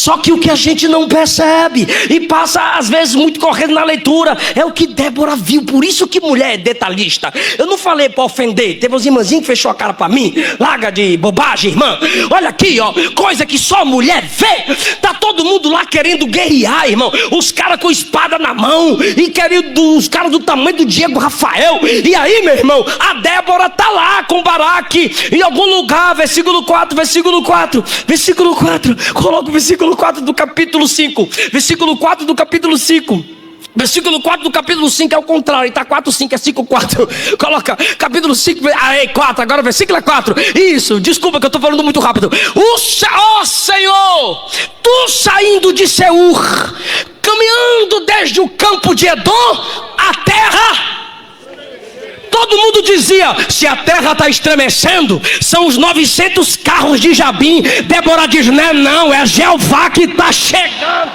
Só que o que a gente não percebe e passa às vezes muito correndo na leitura é o que Débora viu. Por isso que mulher é detalhista. Eu não falei para ofender. Teve uns irmãzinhos que fechou a cara para mim. Larga de bobagem, irmã. Olha aqui, ó, coisa que só mulher vê. Tá todo mundo lá querendo guerrear, irmão. Os caras com espada na mão e querendo os caras do tamanho do Diego Rafael. E aí, meu irmão, a Débora tá lá com Baraque em algum lugar. Versículo 4, versículo 4, versículo 4. Coloca o versículo 4 do capítulo 5. Versículo 4 do capítulo 5. Versículo 4 do capítulo 5 é o contrário. Está 4, 5, é 5, 4. Coloca capítulo 5, aí 4, agora o versículo é 4. Isso, desculpa que eu estou falando muito rápido. Ó Senhor, tu saindo de Seir, caminhando desde o campo de Edom, a terra... Todo mundo dizia, se a terra está estremecendo, são os 900 carros de Jabim. Débora diz, não, é Jeová que está chegando.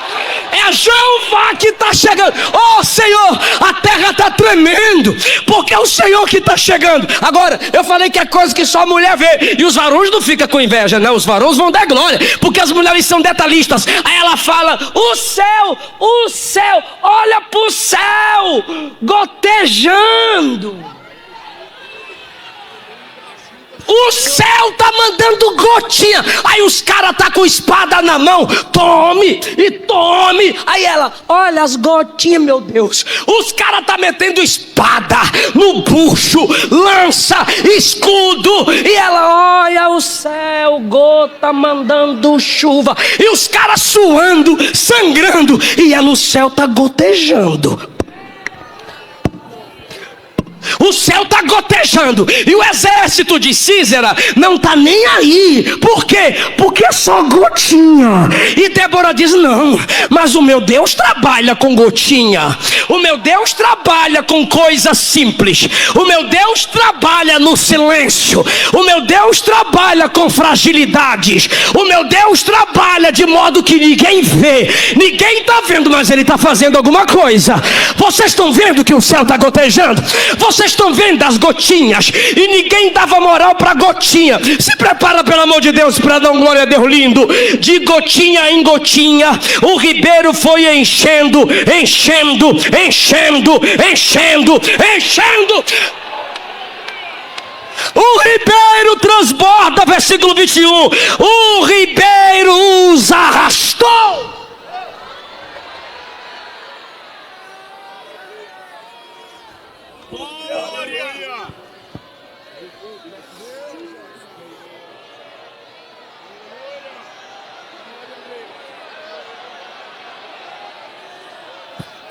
É Jeová que está chegando. Oh Senhor, a terra está tremendo, porque é o Senhor que está chegando. Agora, eu falei que é coisa que só a mulher vê. E os varões não ficam com inveja, não. Os varões vão dar glória, porque as mulheres são detalhistas. Aí ela fala, o céu, olha para o céu, gotejando. O céu tá mandando gotinha. Aí os caras tá com espada na mão. Tome e tome. Aí ela, olha as gotinhas, meu Deus. Os caras tá metendo espada no bucho, lança, escudo. E ela, olha o céu, gota mandando chuva. E os caras suando, sangrando. E ela, o céu tá gotejando. O céu está gotejando. E o exército de Sísera não está nem aí. Por quê? Porque é só gotinha. E Débora diz, não, mas o meu Deus trabalha com gotinha. O meu Deus trabalha com coisas simples. O meu Deus trabalha no silêncio. O meu Deus trabalha com fragilidades. O meu Deus trabalha de modo que ninguém vê. Ninguém está vendo, mas Ele está fazendo alguma coisa. Vocês estão vendo que o céu está gotejando? Vocês estão vendo as gotinhas? E ninguém dava moral para gotinha. Se prepara, pelo amor de Deus, para dar um glória a Deus lindo. De gotinha em gotinha, o ribeiro foi enchendo, enchendo, enchendo, enchendo, enchendo. O ribeiro transborda, versículo 21. O ribeiro os arrastou.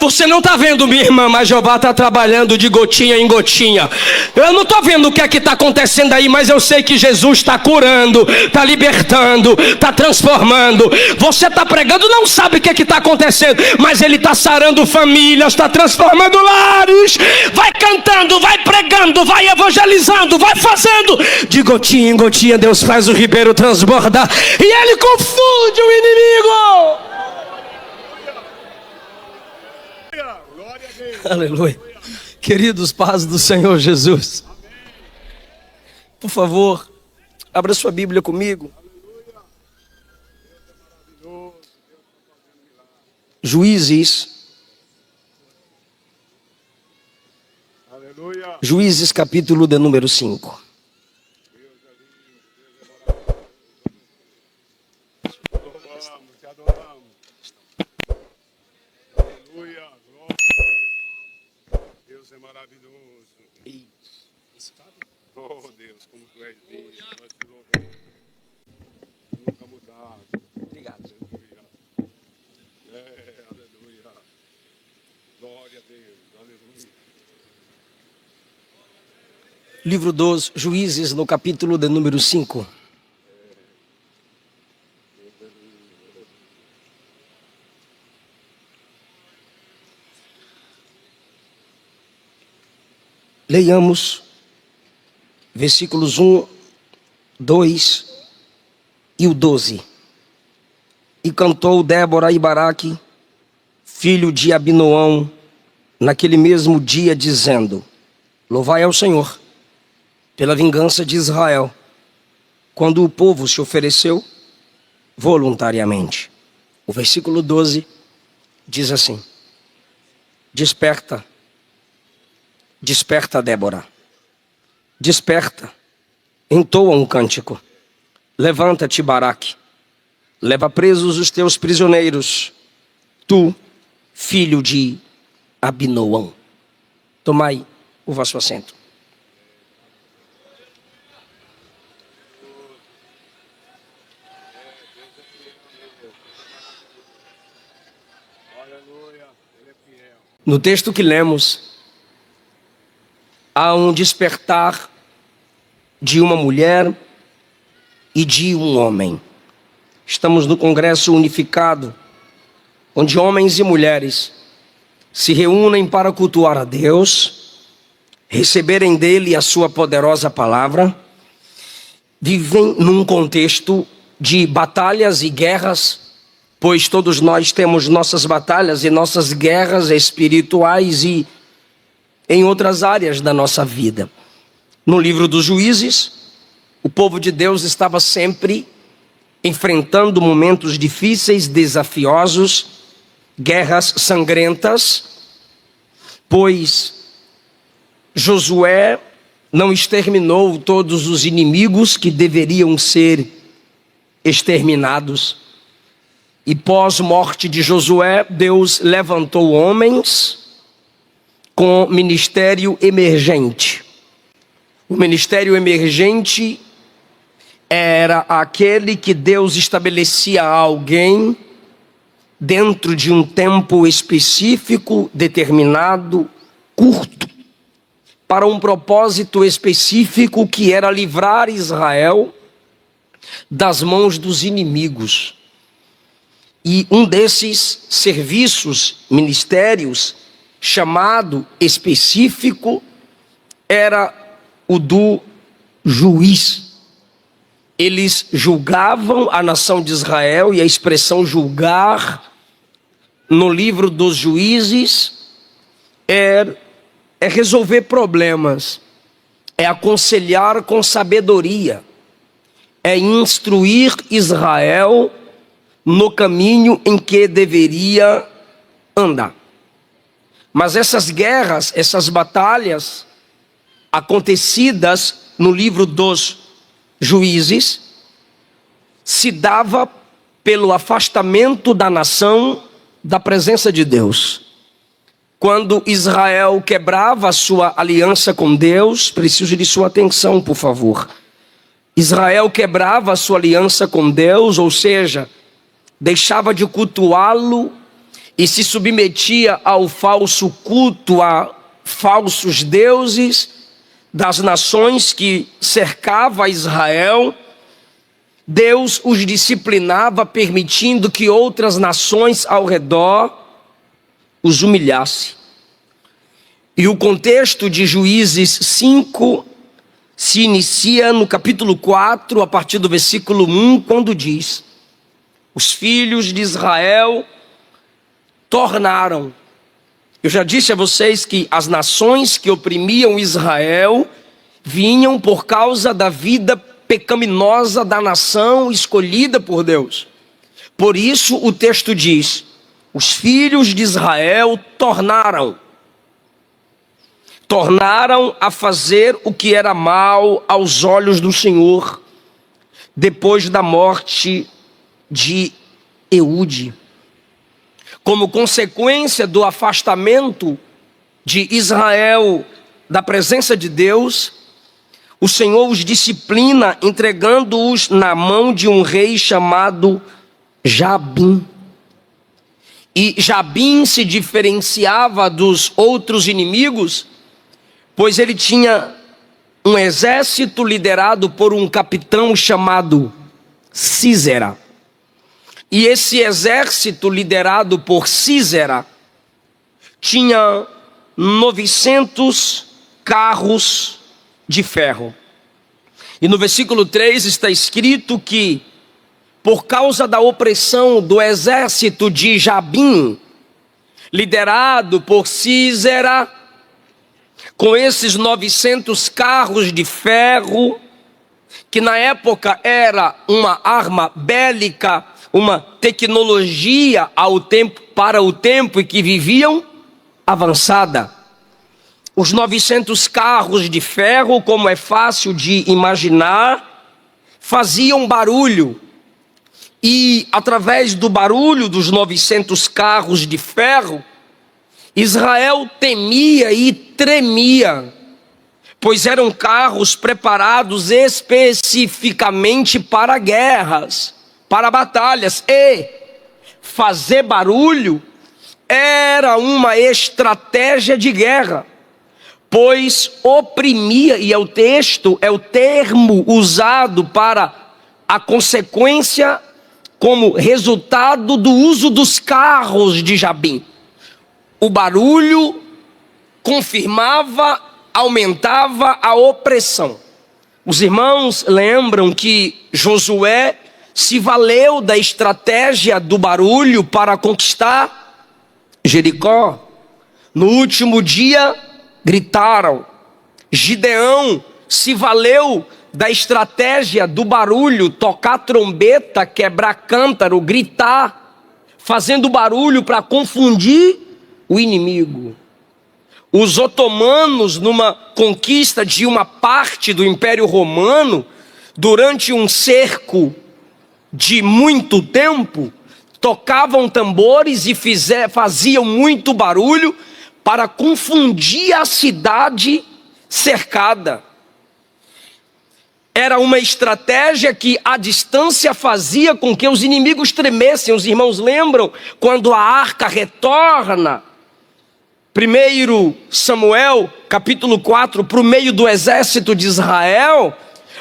Você não está vendo, minha irmã, mas Jeová está trabalhando de gotinha em gotinha. Eu não estou vendo o que é que está acontecendo aí, mas eu sei que Jesus está curando, está libertando, está transformando. Você está pregando, não sabe o que é que está acontecendo, mas Ele está sarando famílias, está transformando lares. Vai cantando, vai pregando, vai evangelizando, vai fazendo. De gotinha em gotinha Deus faz o ribeiro transbordar. E Ele confunde o inimigo. Aleluia. Queridos, paz do Senhor Jesus. Por favor, abra sua Bíblia comigo. Juízes. Juízes capítulo de número 5. Oh Deus, como tu és Deus, nós te louvamos. Nunca mudado. Obrigado. Aleluia. Glória a Deus, aleluia. Livro dos Juízes, no capítulo de número 5. Leiamos versículos 1, 2 e o 12. E cantou Débora e Baraque, filho de Abinoão, naquele mesmo dia, dizendo: Louvai ao Senhor pela vingança de Israel, quando o povo se ofereceu voluntariamente. O versículo 12 diz assim: desperta, desperta, Débora, desperta, entoa um cântico. Levanta-te, Baraque, leva presos os teus prisioneiros, tu, filho de Abinoão. Tomai o vosso assento. Aleluia, Ele é fiel. No texto que lemos, há um despertar de uma mulher e de um homem. Estamos no Congresso Unificado, onde homens e mulheres se reúnem para cultuar a Deus, receberem dele a sua poderosa palavra, vivem num contexto de batalhas e guerras, pois todos nós temos nossas batalhas e nossas guerras espirituais e em outras áreas da nossa vida. No livro dos Juízes, o povo de Deus estava sempre enfrentando momentos difíceis, desafiosos, guerras sangrentas, pois Josué não exterminou todos os inimigos que deveriam ser exterminados. E pós-morte de Josué, Deus levantou homens com ministério emergente. O ministério emergente era aquele que Deus estabelecia a alguém dentro de um tempo específico, determinado, curto, para um propósito específico que era livrar Israel das mãos dos inimigos. E um desses serviços, ministérios, chamado específico, era o do juiz. Eles julgavam a nação de Israel, e a expressão julgar no livro dos Juízes é resolver problemas, é aconselhar com sabedoria, é instruir Israel no caminho em que deveria andar. Mas essas guerras, essas batalhas acontecidas no livro dos Juízes, se dava pelo afastamento da nação da presença de Deus. Quando Israel quebrava a sua aliança com Deus, preciso de sua atenção, por favor. Israel quebrava a sua aliança com Deus, ou seja, deixava de cultuá-lo e se submetia ao falso culto, a falsos deuses das nações que cercava Israel. Deus os disciplinava, permitindo que outras nações ao redor os humilhasse. E o contexto de Juízes 5 se inicia no capítulo 4, a partir do versículo 1, quando diz: os filhos de Israel tornaram. Eu já disse a vocês que as nações que oprimiam Israel vinham por causa da vida pecaminosa da nação escolhida por Deus. Por isso o texto diz: os filhos de Israel tornaram a fazer o que era mal aos olhos do Senhor, depois da morte de Eude. Como consequência do afastamento de Israel da presença de Deus, o Senhor os disciplina, entregando-os na mão de um rei chamado Jabim. E Jabim se diferenciava dos outros inimigos, pois ele tinha um exército liderado por um capitão chamado Sísera. E esse exército liderado por Sísera tinha 900 carros de ferro. E no versículo 3 está escrito que, por causa da opressão do exército de Jabim, liderado por Sísera, com esses 900 carros de ferro, que na época era uma arma bélica uma tecnologia para o tempo em que viviam avançada. Os 900 carros de ferro, como é fácil de imaginar, faziam barulho. E através do barulho dos 900 carros de ferro, Israel temia e tremia, pois eram carros preparados especificamente para guerras, para batalhas. E fazer barulho era uma estratégia de guerra, pois oprimia, e é o termo usado para a consequência como resultado do uso dos carros de Jabim. O barulho confirmava, aumentava a opressão. Os irmãos lembram que Josué se valeu da estratégia do barulho para conquistar Jericó. No último dia, gritaram. Gideão se valeu da estratégia do barulho, tocar trombeta, quebrar cântaro, gritar, fazendo barulho para confundir o inimigo. Os otomanos, numa conquista de uma parte do Império Romano, durante um cerco de muito tempo, tocavam tambores e faziam muito barulho para confundir a cidade cercada. Era uma estratégia que a distância fazia com que os inimigos tremessem. Os irmãos lembram quando a arca retorna, 1 Samuel capítulo 4, para o meio do exército de Israel,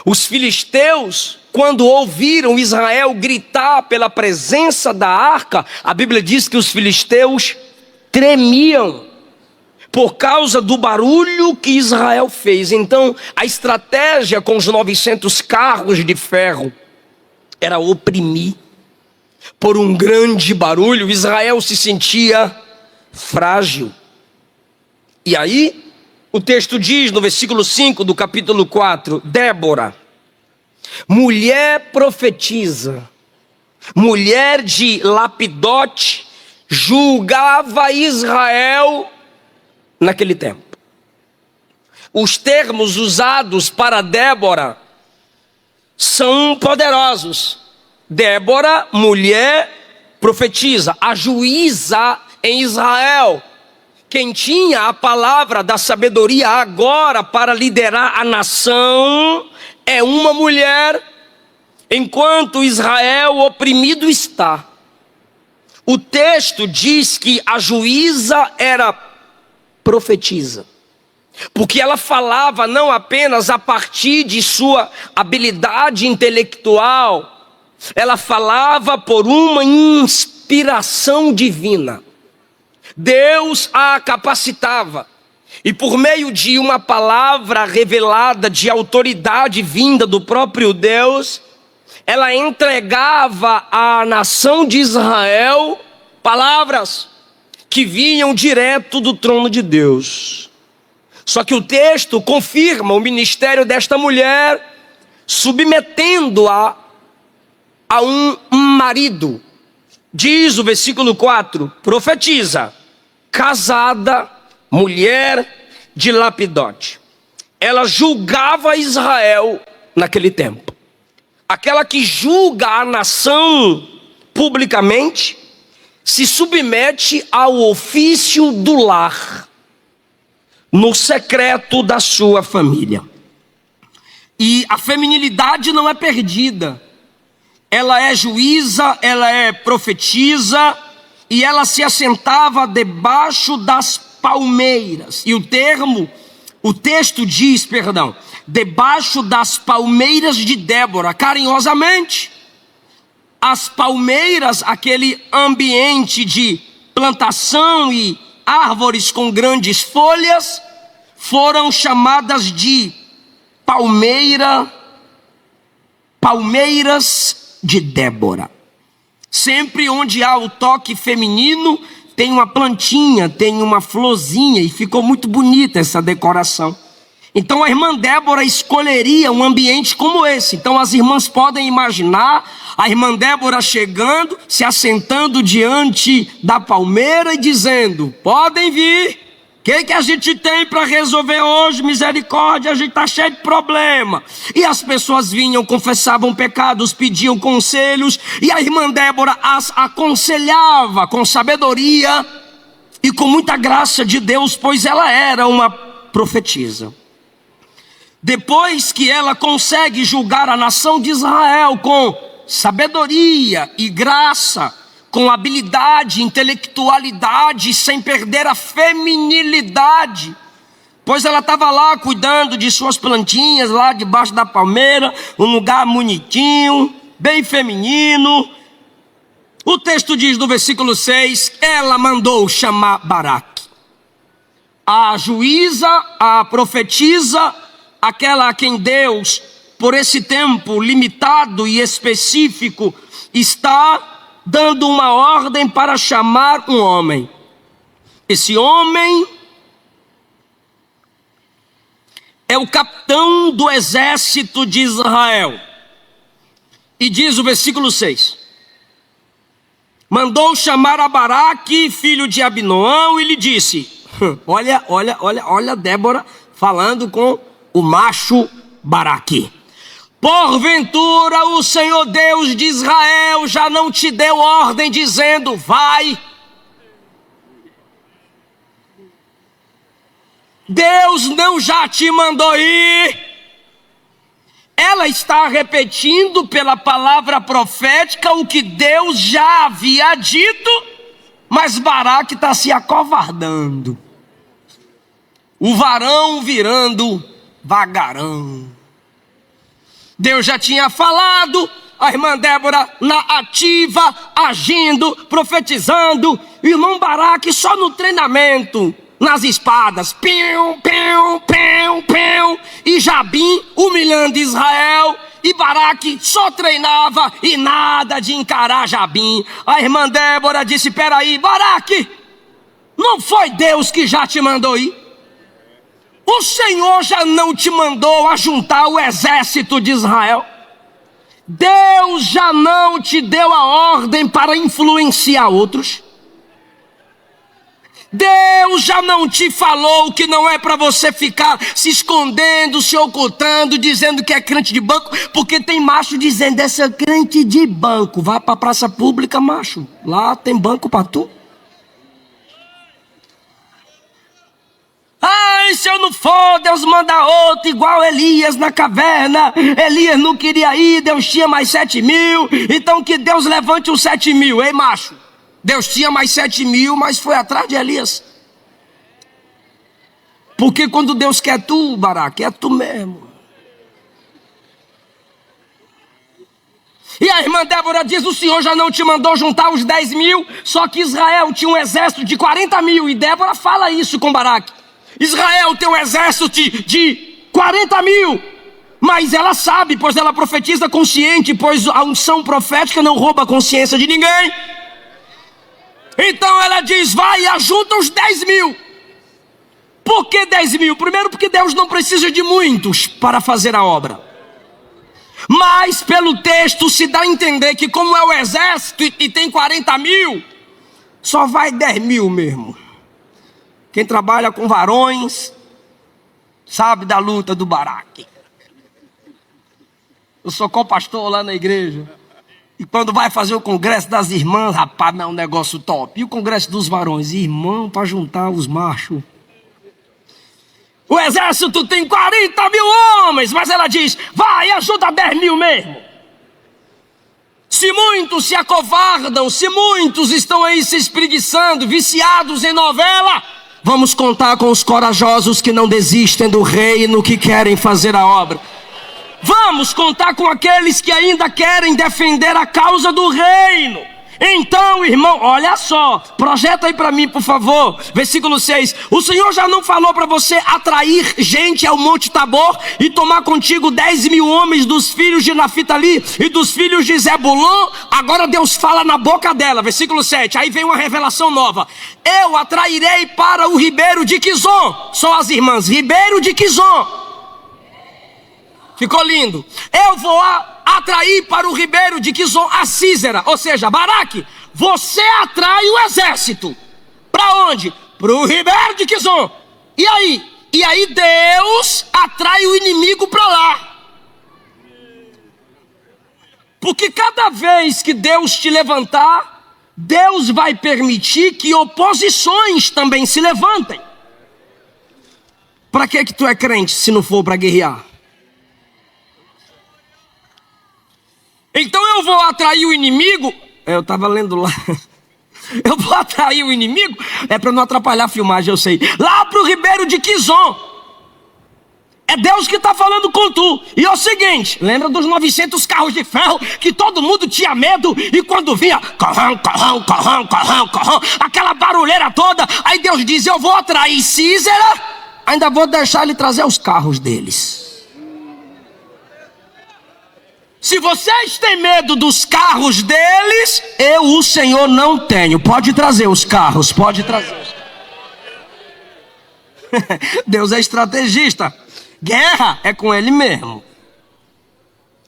os filisteus, quando ouviram Israel gritar pela presença da arca, a Bíblia diz que os filisteus tremiam por causa do barulho que Israel fez. Então, a estratégia com os 900 carros de ferro era oprimir. Por um grande barulho, Israel se sentia frágil. E aí, o texto diz no versículo 5 do capítulo 4, Débora, mulher profetiza, mulher de Lapidote, julgava Israel naquele tempo. Os termos usados para Débora são poderosos. Débora, mulher, profetiza, a juíza em Israel, quem tinha a palavra da sabedoria agora para liderar a nação, é uma mulher, enquanto Israel oprimido está. O texto diz que a juíza era profetiza, porque ela falava não apenas a partir de sua habilidade intelectual, ela falava por uma inspiração divina. Deus a capacitava, e por meio de uma palavra revelada de autoridade vinda do próprio Deus, ela entregava à nação de Israel palavras que vinham direto do trono de Deus. Só que o texto confirma o ministério desta mulher, submetendo-a a um marido. Diz o versículo 4, profetiza, casada, mulher de Lapidote. Ela julgava Israel naquele tempo. Aquela que julga a nação publicamente, se submete ao ofício do lar, no secreto da sua família. E a feminilidade não é perdida. Ela é juíza, ela é profetisa, e ela se assentava debaixo das palmeiras. E o texto diz, debaixo das palmeiras de Débora, carinhosamente. As palmeiras, aquele ambiente de plantação e árvores com grandes folhas, foram chamadas de palmeiras de Débora. Sempre onde há o toque feminino, tem uma plantinha, tem uma florzinha, e ficou muito bonita essa decoração. Então a irmã Débora escolheria um ambiente como esse. Então as irmãs podem imaginar a irmã Débora chegando, se assentando diante da palmeira e dizendo: podem vir, o que a gente tem para resolver hoje? Misericórdia, a gente está cheio de problema. E as pessoas vinham, confessavam pecados, pediam conselhos, e a irmã Débora as aconselhava com sabedoria e com muita graça de Deus, pois ela era uma profetisa. Depois que ela consegue julgar a nação de Israel com sabedoria e graça, com habilidade, intelectualidade, sem perder a feminilidade, pois ela estava lá cuidando de suas plantinhas, lá debaixo da palmeira, um lugar bonitinho, bem feminino. O texto diz no versículo 6, ela mandou chamar Baraque, a juíza, a profetisa, aquela a quem Deus, por esse tempo limitado e específico, está dando uma ordem para chamar um homem. Esse homem é o capitão do exército de Israel. E diz o versículo 6: mandou chamar a Baraque, filho de Abinoão, e lhe disse, olha Débora falando com o macho Baraque: porventura o Senhor Deus de Israel já não te deu ordem dizendo, vai? Deus não já te mandou ir? Ela está repetindo pela palavra profética o que Deus já havia dito, mas Baraque está se acovardando. O varão virando vagarão. Deus já tinha falado, a irmã Débora na ativa, agindo, profetizando, o irmão Baraque só no treinamento, nas espadas, piu, piu, piu, piu, e Jabim humilhando Israel, e Baraque só treinava e nada de encarar Jabim. A irmã Débora disse: peraí, Baraque, não foi Deus que já te mandou ir? O Senhor já não te mandou ajuntar o exército de Israel? Deus já não te deu a ordem para influenciar outros? Deus já não te falou que não é para você ficar se escondendo, se ocultando, dizendo que é crente de banco? Porque tem macho dizendo, essa crente de banco. Vá para a praça pública, macho, lá tem banco para tu. Ai, se eu não for, Deus manda outro, igual Elias na caverna. Elias não queria ir, Deus tinha mais 7.000, então que Deus levante os 7.000. Ei, macho, Deus tinha mais 7.000, mas foi atrás de Elias. Porque quando Deus quer tu, Baraque, é tu mesmo. E a irmã Débora diz, o Senhor já não te mandou juntar os 10.000, só que Israel tinha um exército de 40.000, e Débora fala isso com Baraque. Israel tem um exército de 40.000, mas ela sabe, pois ela profetiza consciente, pois a unção profética não rouba a consciência de ninguém. Então ela diz, vai e ajunta os 10.000. Por que 10.000? Primeiro porque Deus não precisa de muitos para fazer a obra. Mas pelo texto se dá a entender que como é o exército e tem 40.000, só vai 10.000 mesmo. Quem trabalha com varões sabe da luta do Baraque. Eu sou co-pastor lá na igreja. E quando vai fazer o congresso das irmãs, rapaz, não é um negócio top. E o congresso dos varões? Irmão, para juntar os machos. O exército tem 40.000 homens, mas ela diz, vai, ajuda 10.000 mesmo. Se muitos se acovardam, se muitos estão aí se espreguiçando, viciados em novela, vamos contar com os corajosos que não desistem do reino, que querem fazer a obra. Vamos contar com aqueles que ainda querem defender a causa do reino. Então, irmão, olha só, projeta aí para mim, por favor, versículo 6. O Senhor já não falou para você atrair gente ao Monte Tabor e tomar contigo 10.000 homens dos filhos de Naphtali e dos filhos de Zebulon? Agora Deus fala na boca dela, versículo 7. Aí vem uma revelação nova. Eu atrairei para o ribeiro de Quizon. Só as irmãs, ribeiro de Quizon. ficou lindo. Eu vou atrair para o ribeiro de Quizon a Sísera, ou seja, Baraque, você atrai o exército. Para onde? Para o ribeiro de Quizon. E aí? E aí Deus atrai o inimigo para lá. Porque cada vez que Deus te levantar, Deus vai permitir que oposições também se levantem. Para que tu é crente se não for para guerrear? Então eu vou atrair o inimigo. Eu estava lendo lá. Eu vou atrair o inimigo. É para não atrapalhar a filmagem, eu sei. Lá para o ribeiro de Quizon. É Deus que está falando com tu. E é o seguinte, lembra dos 900 carros de ferro que todo mundo tinha medo? E quando vinha, carrão, carrão, carrão, carrão, carrão, aquela barulheira toda, aí Deus diz, eu vou atrair Sísera, ainda vou deixar ele trazer os carros deles. Se vocês têm medo dos carros deles, eu, o Senhor, não tenho. Pode trazer os carros, pode trazer os carros. Deus é estrategista. Guerra é com ele mesmo.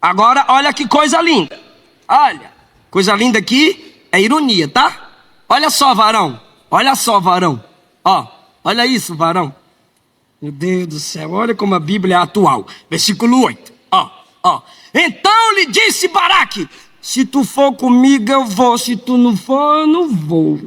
Agora, olha que coisa linda. Olha, coisa linda aqui é ironia, tá? Olha só, varão. Olha só, varão. Ó, olha isso, varão. Meu Deus do céu, olha como a Bíblia é atual. Versículo 8. Ó, ó. Então lhe disse Baraque, se tu for comigo eu vou, se tu não for eu não vou.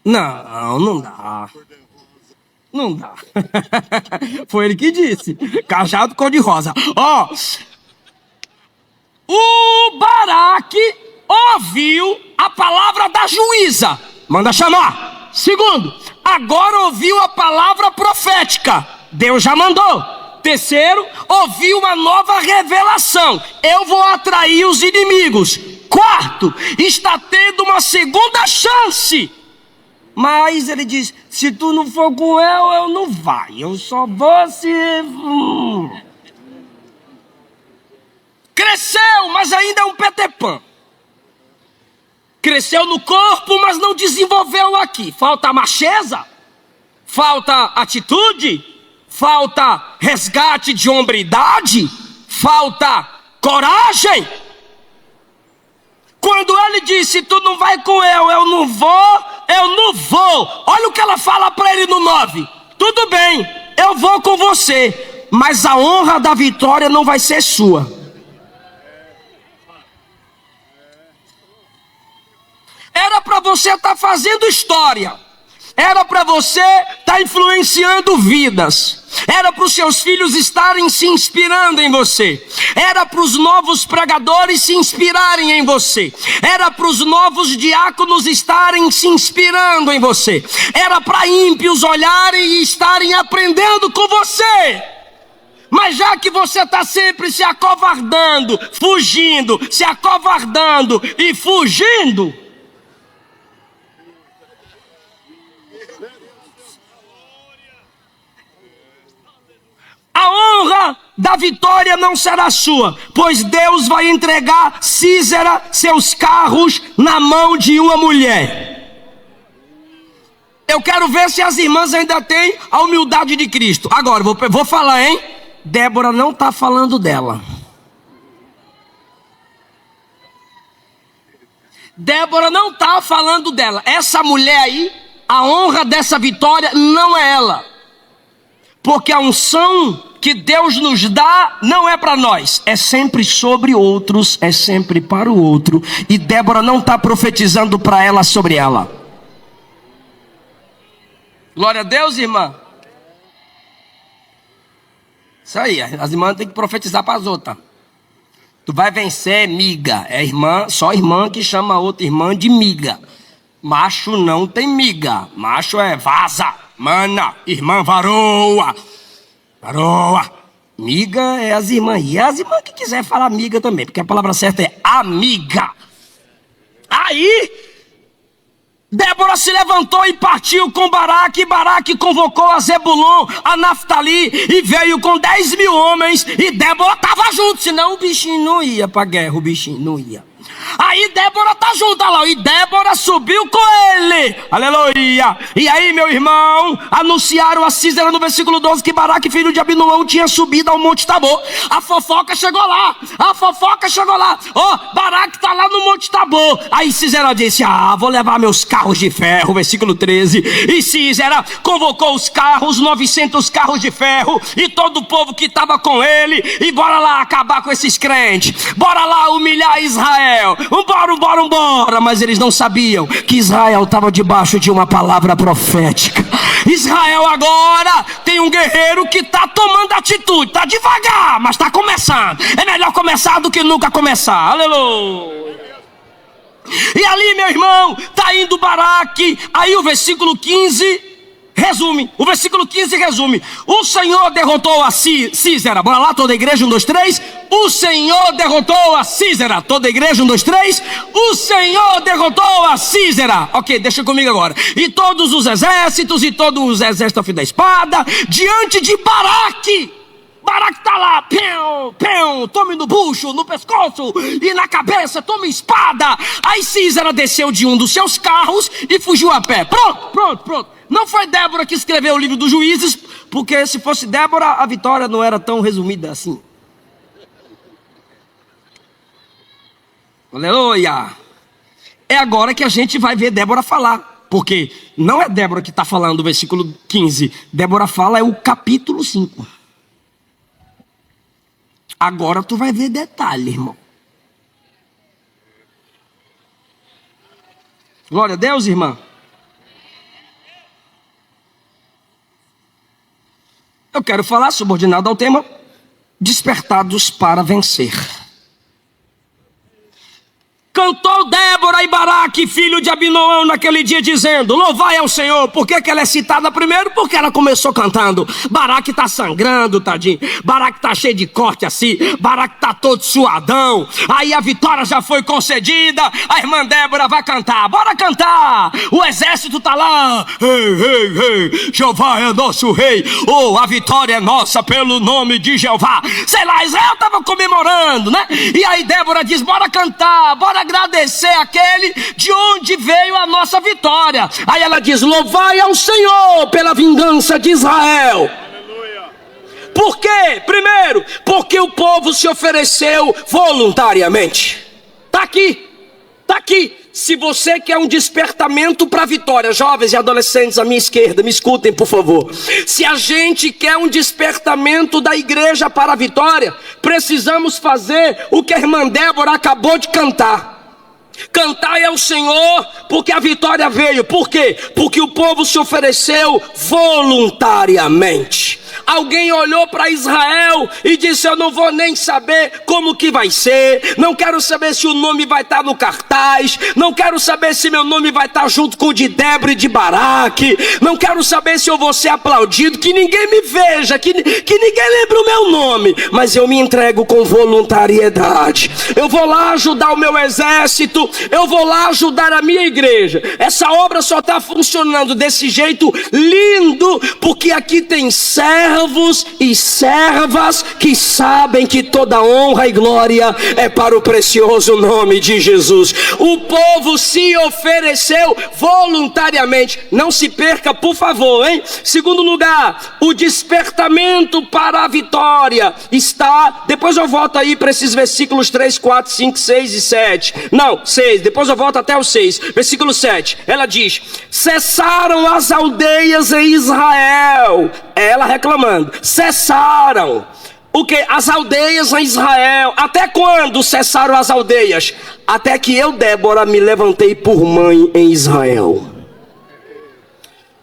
Não, não dá. Não dá. Foi ele que disse. Cajado cor-de-rosa. Ó. O Baraque ouviu a palavra da juíza. Manda chamar. Segundo, agora ouviu a palavra profética. Deus já mandou. Terceiro, ouviu uma nova revelação. Eu vou atrair os inimigos. Quarto, está tendo uma segunda chance. Mas ele diz, se tu não for com eu não vai. Eu só vou se... Cresceu, mas ainda é um petepã. Cresceu no corpo, mas não desenvolveu aqui. Falta macheza, falta atitude, falta resgate de hombridade, falta coragem. Quando ele disse, tu não vai com eu não vou, eu não vou. Olha o que ela fala para ele no 9. Tudo bem, eu vou com você, mas a honra da vitória não vai ser sua. Era para você estar fazendo história. Era para você estar influenciando vidas. Era para os seus filhos estarem se inspirando em você. Era para os novos pregadores se inspirarem em você. Era para os novos diáconos estarem se inspirando em você. Era para ímpios olharem e estarem aprendendo com você. Mas já que você está sempre se acovardando, fugindo, se acovardando e fugindo, a honra da vitória não será sua, pois Deus vai entregar Sísera, seus carros, na mão de uma mulher. Eu quero ver se as irmãs ainda têm a humildade de Cristo. Agora, vou falar, hein? Débora não está falando dela. Débora não está falando dela. Essa mulher aí, a honra dessa vitória não é ela. Porque a unção que Deus nos dá não é para nós, é sempre sobre outros, é sempre para o outro. E Débora não está profetizando para ela sobre ela. Glória a Deus, irmã. Isso aí, as irmãs têm que profetizar para as outras. Tu vai vencer, miga. É irmã, só irmã que chama a outra irmã de miga. Macho não tem miga. Macho é vaza, mana, irmã varoa. Varoa. Miga é as irmãs. E as irmãs que quiser falar miga também, porque a palavra certa é amiga. Aí Débora se levantou e partiu com Baraque. Baraque convocou a Zebulon, a Naftali, e veio com 10.000 homens. E Débora estava junto, senão o bichinho não ia para a guerra. O bichinho não ia. Aí Débora tá junto, olha lá, e Débora subiu com ele, aleluia. E aí, meu irmão, anunciaram a Sísera no versículo 12 que Baraque, filho de Abinoão, tinha subido ao Monte Tabor. A fofoca chegou lá, ó, Baraque tá lá no Monte Tabor. Aí Sísera disse, vou levar meus carros de ferro, versículo 13. E Sísera convocou os carros, 900 carros de ferro, e todo o povo que estava com ele, e bora lá acabar com esses crentes, bora lá humilhar Israel, bora. Mas eles não sabiam que Israel estava debaixo de uma palavra profética. Israel agora tem um guerreiro que está tomando atitude, está devagar, mas está começando. É melhor começar do que nunca começar, aleluia. E ali, meu irmão, está indo Baraque. Aí o versículo 15 resume, o Senhor derrotou a Sísera. Bora lá, toda a igreja, 1, 2, 3. O Senhor derrotou a Sísera. Toda a igreja, 1, 2, 3. O Senhor derrotou a Sísera. Ok, deixa comigo agora. E todos os exércitos, e todos os exércitos ao fim da espada, diante de Baraque. Baraque tá lá, tome no bucho, no pescoço e na cabeça, tome espada. Aí Sísera desceu de um dos seus carros e fugiu a pé. Pronto. Não foi Débora que escreveu o livro dos Juízes, porque se fosse Débora, a vitória não era tão resumida assim. Aleluia. É agora que a gente vai ver Débora falar, porque não é Débora que está falando o versículo 15. Débora fala é o capítulo 5. Agora tu vai ver detalhe, irmão. Glória a Deus, irmã. Eu quero falar, subordinado ao tema, despertados para vencer. Cantou Débora e Baraque, filho de Abinoão, naquele dia dizendo, louvai ao Senhor. Por que ela é citada primeiro? Porque ela começou cantando. Baraque está sangrando, tadinho. Baraque está cheio de corte assim. Baraque está todo suadão. Aí a vitória já foi concedida. A irmã Débora vai cantar. Bora cantar. O exército está lá. Ei, Jeová é nosso rei. Oh, a vitória é nossa pelo nome de Jeová. Sei lá, Israel estava comemorando, né? E aí Débora diz, bora cantar, bora agradecer aquele de onde veio a nossa vitória. Aí ela diz, louvai ao Senhor pela vingança de Israel. Aleluia. Por quê? Primeiro, porque o povo se ofereceu voluntariamente. Tá aqui. Se você quer um despertamento para a vitória, jovens e adolescentes à minha esquerda, me escutem por favor. Se a gente quer um despertamento da igreja para a vitória, precisamos fazer o que a irmã Débora acabou de cantar. Cantai ao Senhor, porque a vitória veio. Por quê? Porque o povo se ofereceu voluntariamente. Alguém olhou para Israel e disse, eu não vou nem saber como que vai ser, não quero saber se o nome vai estar no cartaz, não quero saber se meu nome vai estar junto com o de Débora e de Baraque, não quero saber se eu vou ser aplaudido, que ninguém me veja, que ninguém lembre o meu nome, mas eu me entrego com voluntariedade. Eu vou lá ajudar o meu exército, eu vou lá ajudar a minha igreja. Essa obra só está funcionando desse jeito lindo, porque aqui tem servos e servas que sabem que toda honra e glória é para o precioso nome de Jesus. O povo se ofereceu voluntariamente. Não se perca, por favor, hein? Segundo lugar, o despertamento para a vitória está, depois eu volto aí para esses versículos 3, 4, 5, 6 e 7. Não, 6, depois eu volto até o 6. Versículo 7, ela diz, cessaram as aldeias em Israel. Ela reclamando, cessaram. O que? As aldeias em Israel. Até quando cessaram as aldeias? Até que eu, Débora, me levantei por mãe em Israel.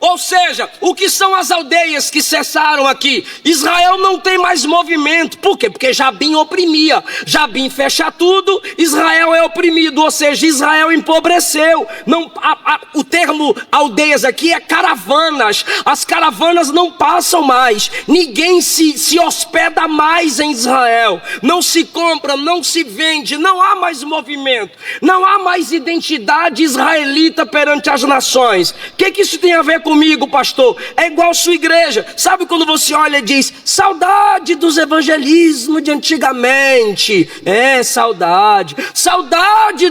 Ou seja, o que são as aldeias que cessaram aqui? Israel não tem mais movimento. Por quê? Porque Jabim oprimia. Jabim fecha tudo, Israel é oprimido. Ou seja, Israel empobreceu. Não, o termo aldeias aqui é caravanas. As caravanas não passam mais. Ninguém se hospeda mais em Israel. Não se compra, não se vende. Não há mais movimento. Não há mais identidade israelita perante as nações. O que isso tem a ver com comigo, pastor? É igual sua igreja. Sabe quando você olha e diz, saudade dos evangelismos de antigamente. É, saudade. Saudade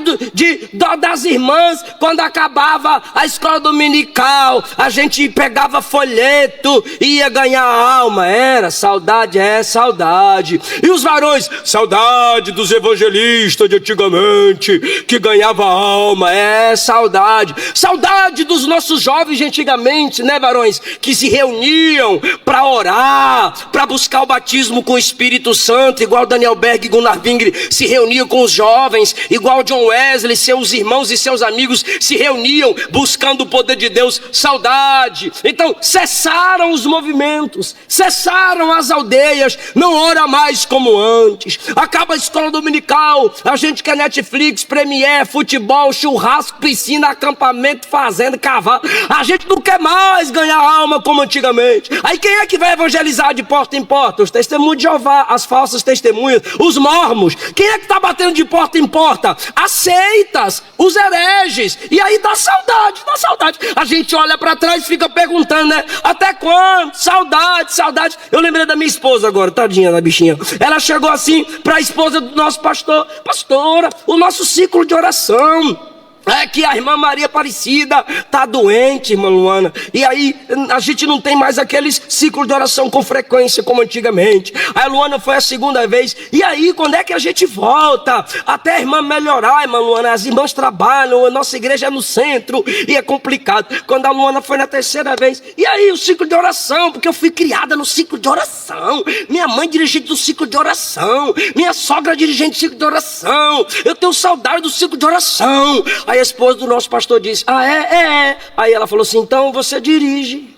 das irmãs, quando acabava a escola dominical, a gente pegava folheto e ia ganhar alma. Era saudade, é saudade. E os varões, saudade dos evangelistas de antigamente, que ganhava alma. É saudade. Saudade dos nossos jovens de antigamente, né, varões? Que se reuniam para orar, para buscar o batismo com o Espírito Santo, igual Daniel Berg e Gunnar Wingre se reuniam com os jovens, igual John Wesley, seus irmãos e seus amigos se reuniam buscando o poder de Deus. Saudade. Então cessaram os movimentos, cessaram as aldeias, não ora mais como antes. Acaba a escola dominical, a gente quer Netflix, Premiere, futebol, churrasco, piscina, acampamento, fazenda, cavalo. A gente não quer mais ganhar alma como antigamente. Aí quem é que vai evangelizar de porta em porta? Os testemunhos de Jeová, as falsas testemunhas, os mormos. Quem é que está batendo de porta em porta? As seitas, os hereges. E aí dá saudade, dá saudade. A gente olha para trás e fica perguntando, né? Até quando? Saudade, saudade. Eu lembrei da minha esposa agora, tadinha da bichinha. Ela chegou assim para a esposa do nosso pastor: pastora, o nosso ciclo de oração é que a irmã Maria Aparecida está doente, irmã Luana. E aí a gente não tem mais aqueles ciclos de oração com frequência como antigamente. A Luana foi a segunda vez. E aí quando é que a gente volta? Até a irmã melhorar, irmã Luana. As irmãs trabalham, a nossa igreja é no centro e é complicado. Quando a Luana foi na terceira vez, e aí o ciclo de oração? Porque eu fui criada no ciclo de oração. Minha mãe dirigente do ciclo de oração. Minha sogra dirigente do ciclo de oração. Eu tenho saudade do ciclo de oração. Aí a esposa do nosso pastor disse: ah, é. Aí ela falou assim: então você dirige.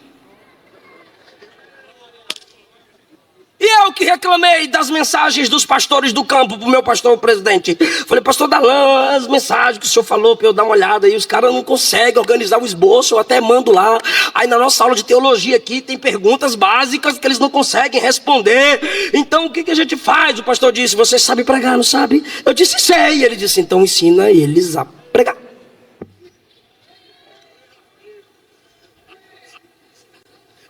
E eu que reclamei das mensagens dos pastores do campo para o meu pastor presidente. Falei: pastor Darlan, as mensagens que o senhor falou para eu dar uma olhada aí, os caras não conseguem organizar o esboço, eu até mando lá. Aí na nossa aula de teologia aqui tem perguntas básicas que eles não conseguem responder. Então o que a gente faz? O pastor disse: você sabe pregar, não sabe? Eu disse: sei. Ele disse: então ensina eles a pregar.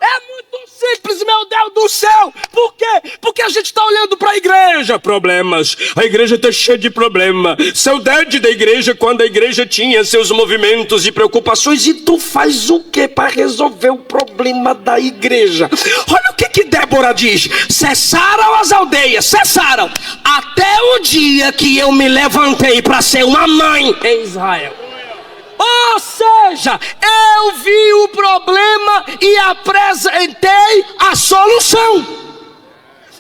É muito simples, meu Deus do céu. Por quê? Porque a gente está olhando para a igreja. Problemas. A igreja está cheia de problemas. Saudade da igreja quando a igreja tinha seus movimentos e preocupações. E tu faz o quê para resolver o problema da igreja? Olha o que Débora diz: cessaram as aldeias, cessaram, até o dia que eu me levantei para ser uma mãe em Israel. Ou seja, eu vi o problema e apresentei a solução.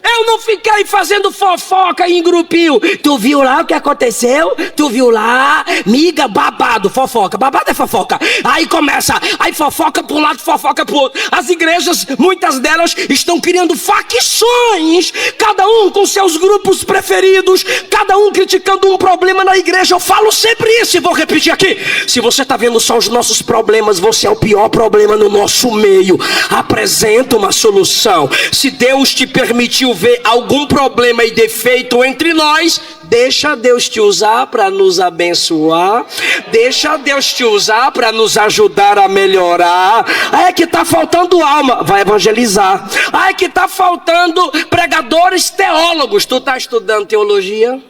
Eu não fiquei fazendo fofoca em grupinho. Tu viu lá o que aconteceu? Tu viu lá? Miga, babado, fofoca. Babado é fofoca. Aí começa, aí fofoca para um lado, fofoca para o outro. As igrejas, muitas delas, estão criando facções. Cada um com seus grupos preferidos. Cada um criticando um problema na igreja. Eu falo sempre isso e vou repetir aqui. Se você está vendo só os nossos problemas, você é o pior problema no nosso meio. Apresenta uma solução. Se Deus te permitiu ver algum problema e defeito entre nós, deixa Deus te usar para nos abençoar, deixa Deus te usar para nos ajudar a melhorar. É que está faltando alma, vai evangelizar. É que está faltando pregadores teólogos. Tu está estudando teologia?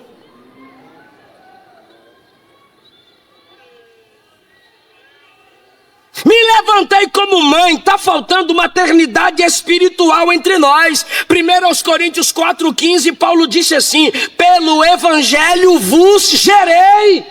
Me levantei como mãe. Está faltando maternidade espiritual entre nós. 1 Coríntios 4,15, Paulo disse assim: pelo evangelho vos gerei.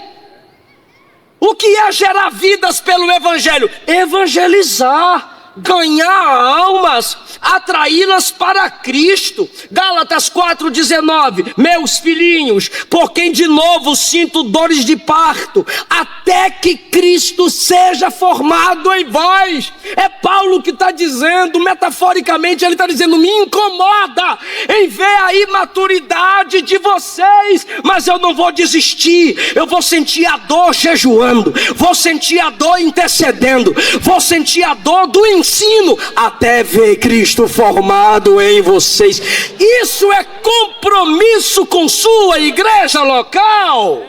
O que é gerar vidas pelo evangelho? Evangelizar, ganhar almas, atraí-las para Cristo. Gálatas 4,19, meus filhinhos, por quem de novo sinto dores de parto, até que Cristo seja formado em vós. É Paulo que está dizendo, metaforicamente ele está dizendo: me incomoda em ver a imaturidade de vocês, mas eu não vou desistir. Eu vou sentir a dor jejuando, vou sentir a dor intercedendo, vou sentir a dor do ensino, até ver Cristo formado em vocês. Isso é compromisso com sua igreja local.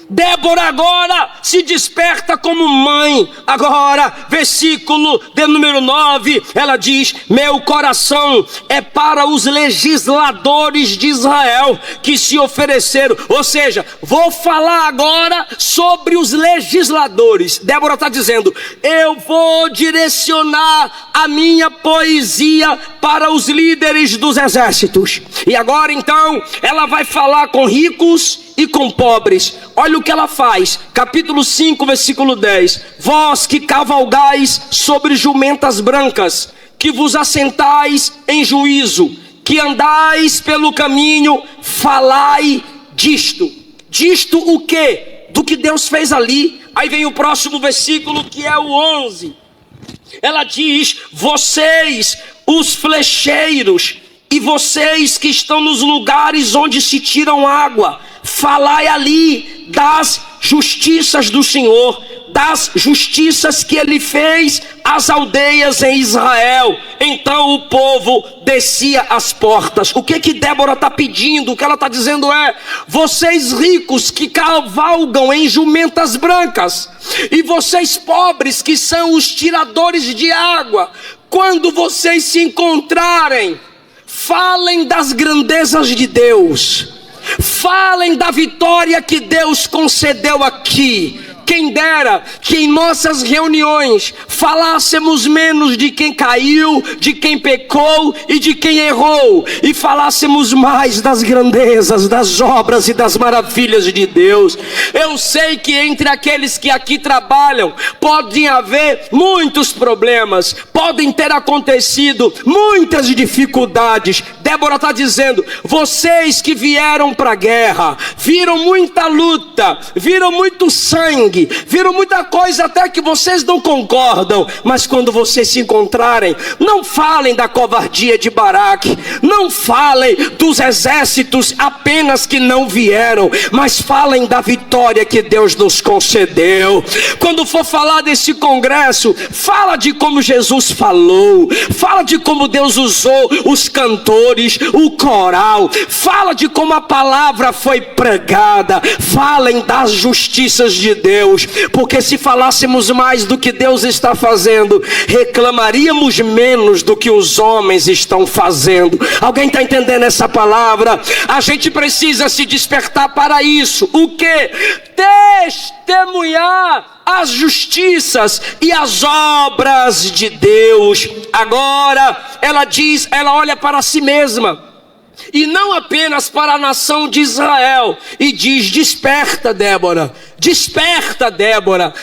Débora agora se desperta como mãe. Agora, versículo de número 9, ela diz: meu coração é para os legisladores de Israel que se ofereceram. Ou seja, vou falar agora sobre os legisladores. Débora está dizendo: eu vou direcionar a minha poesia para os líderes dos exércitos. E agora então, ela vai falar com ricos e com pobres. Olha o que ela faz, capítulo 5, versículo 10. Vós que cavalgais sobre jumentas brancas, que vos assentais em juízo, que andais pelo caminho, falai disto. Disto o quê? Do que Deus fez ali. Aí vem o próximo versículo, que é o 11. Ela diz: vocês, os flecheiros, e vocês que estão nos lugares onde se tiram água, falai ali das justiças do Senhor, das justiças que ele fez às aldeias em Israel. Então o povo descia as portas. O que Débora está pedindo? O que ela está dizendo é: vocês ricos que cavalgam em jumentas brancas, e vocês pobres que são os tiradores de água, quando vocês se encontrarem, falem das grandezas de Deus, falem da vitória que Deus concedeu aqui. Quem dera que em nossas reuniões falássemos menos de quem caiu, de quem pecou e de quem errou, e falássemos mais das grandezas, das obras e das maravilhas de Deus. Eu sei que entre aqueles que aqui trabalham podem haver muitos problemas, podem ter acontecido muitas dificuldades. Débora está dizendo: vocês que vieram para a guerra, viram muita luta, viram muito sangue, viram muita coisa até que vocês não concordam, mas quando vocês se encontrarem, não falem da covardia de Baraque, não falem dos exércitos apenas que não vieram, mas falem da vitória que Deus nos concedeu. Quando for falar desse congresso, fala de como Jesus falou, fala de como Deus usou os cantores, o coral, fala de como a palavra foi pregada. Falem das justiças de Deus, porque se falássemos mais do que Deus está fazendo, reclamaríamos menos do que os homens estão fazendo. Alguém está entendendo essa palavra? A gente precisa se despertar para isso. O que? Testemunhar as justiças e as obras de Deus. Agora ela diz, ela olha para si mesma, e não apenas para a nação de Israel, e diz: desperta, Débora,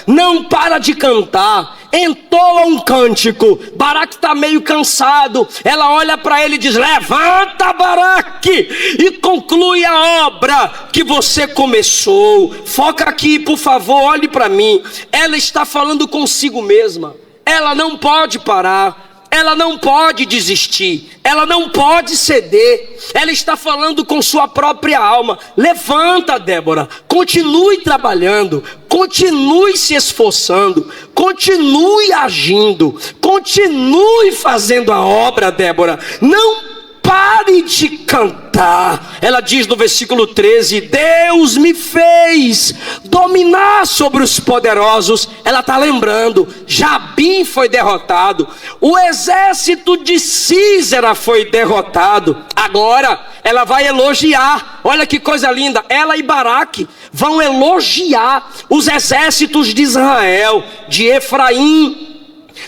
não para de cantar, entoa um cântico. Baraque está meio cansado, ela olha para ele e diz: levanta, Baraque, e conclui a obra que você começou. Foca aqui, por favor, olhe para mim. Ela está falando consigo mesma, ela não pode parar, ela não pode desistir, ela não pode ceder. Ela está falando com sua própria alma. Levanta, Débora, continue trabalhando, continue se esforçando, continue agindo, continue fazendo a obra, Débora. Não pare de cantar. Ela diz no versículo 13: Deus me fez dominar sobre os poderosos. Ela está lembrando, Jabim foi derrotado, o exército de Sísera foi derrotado. Agora ela vai elogiar, olha que coisa linda, ela e Baraque vão elogiar os exércitos de Israel. De Efraim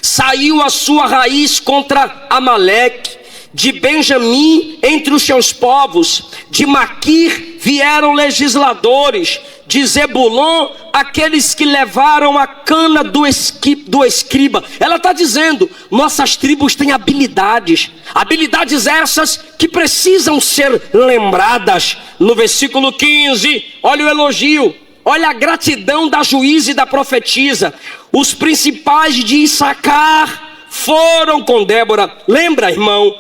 saiu a sua raiz contra Amaleque, de Benjamim entre os seus povos, de Maquir vieram legisladores, de Zebulon aqueles que levaram a cana do escriba. Ela está dizendo: nossas tribos têm habilidades essas que precisam ser lembradas. No versículo 15, olha o elogio, olha a gratidão da juíza e da profetisa. Os principais de Issacar foram com Débora. Lembra, irmão,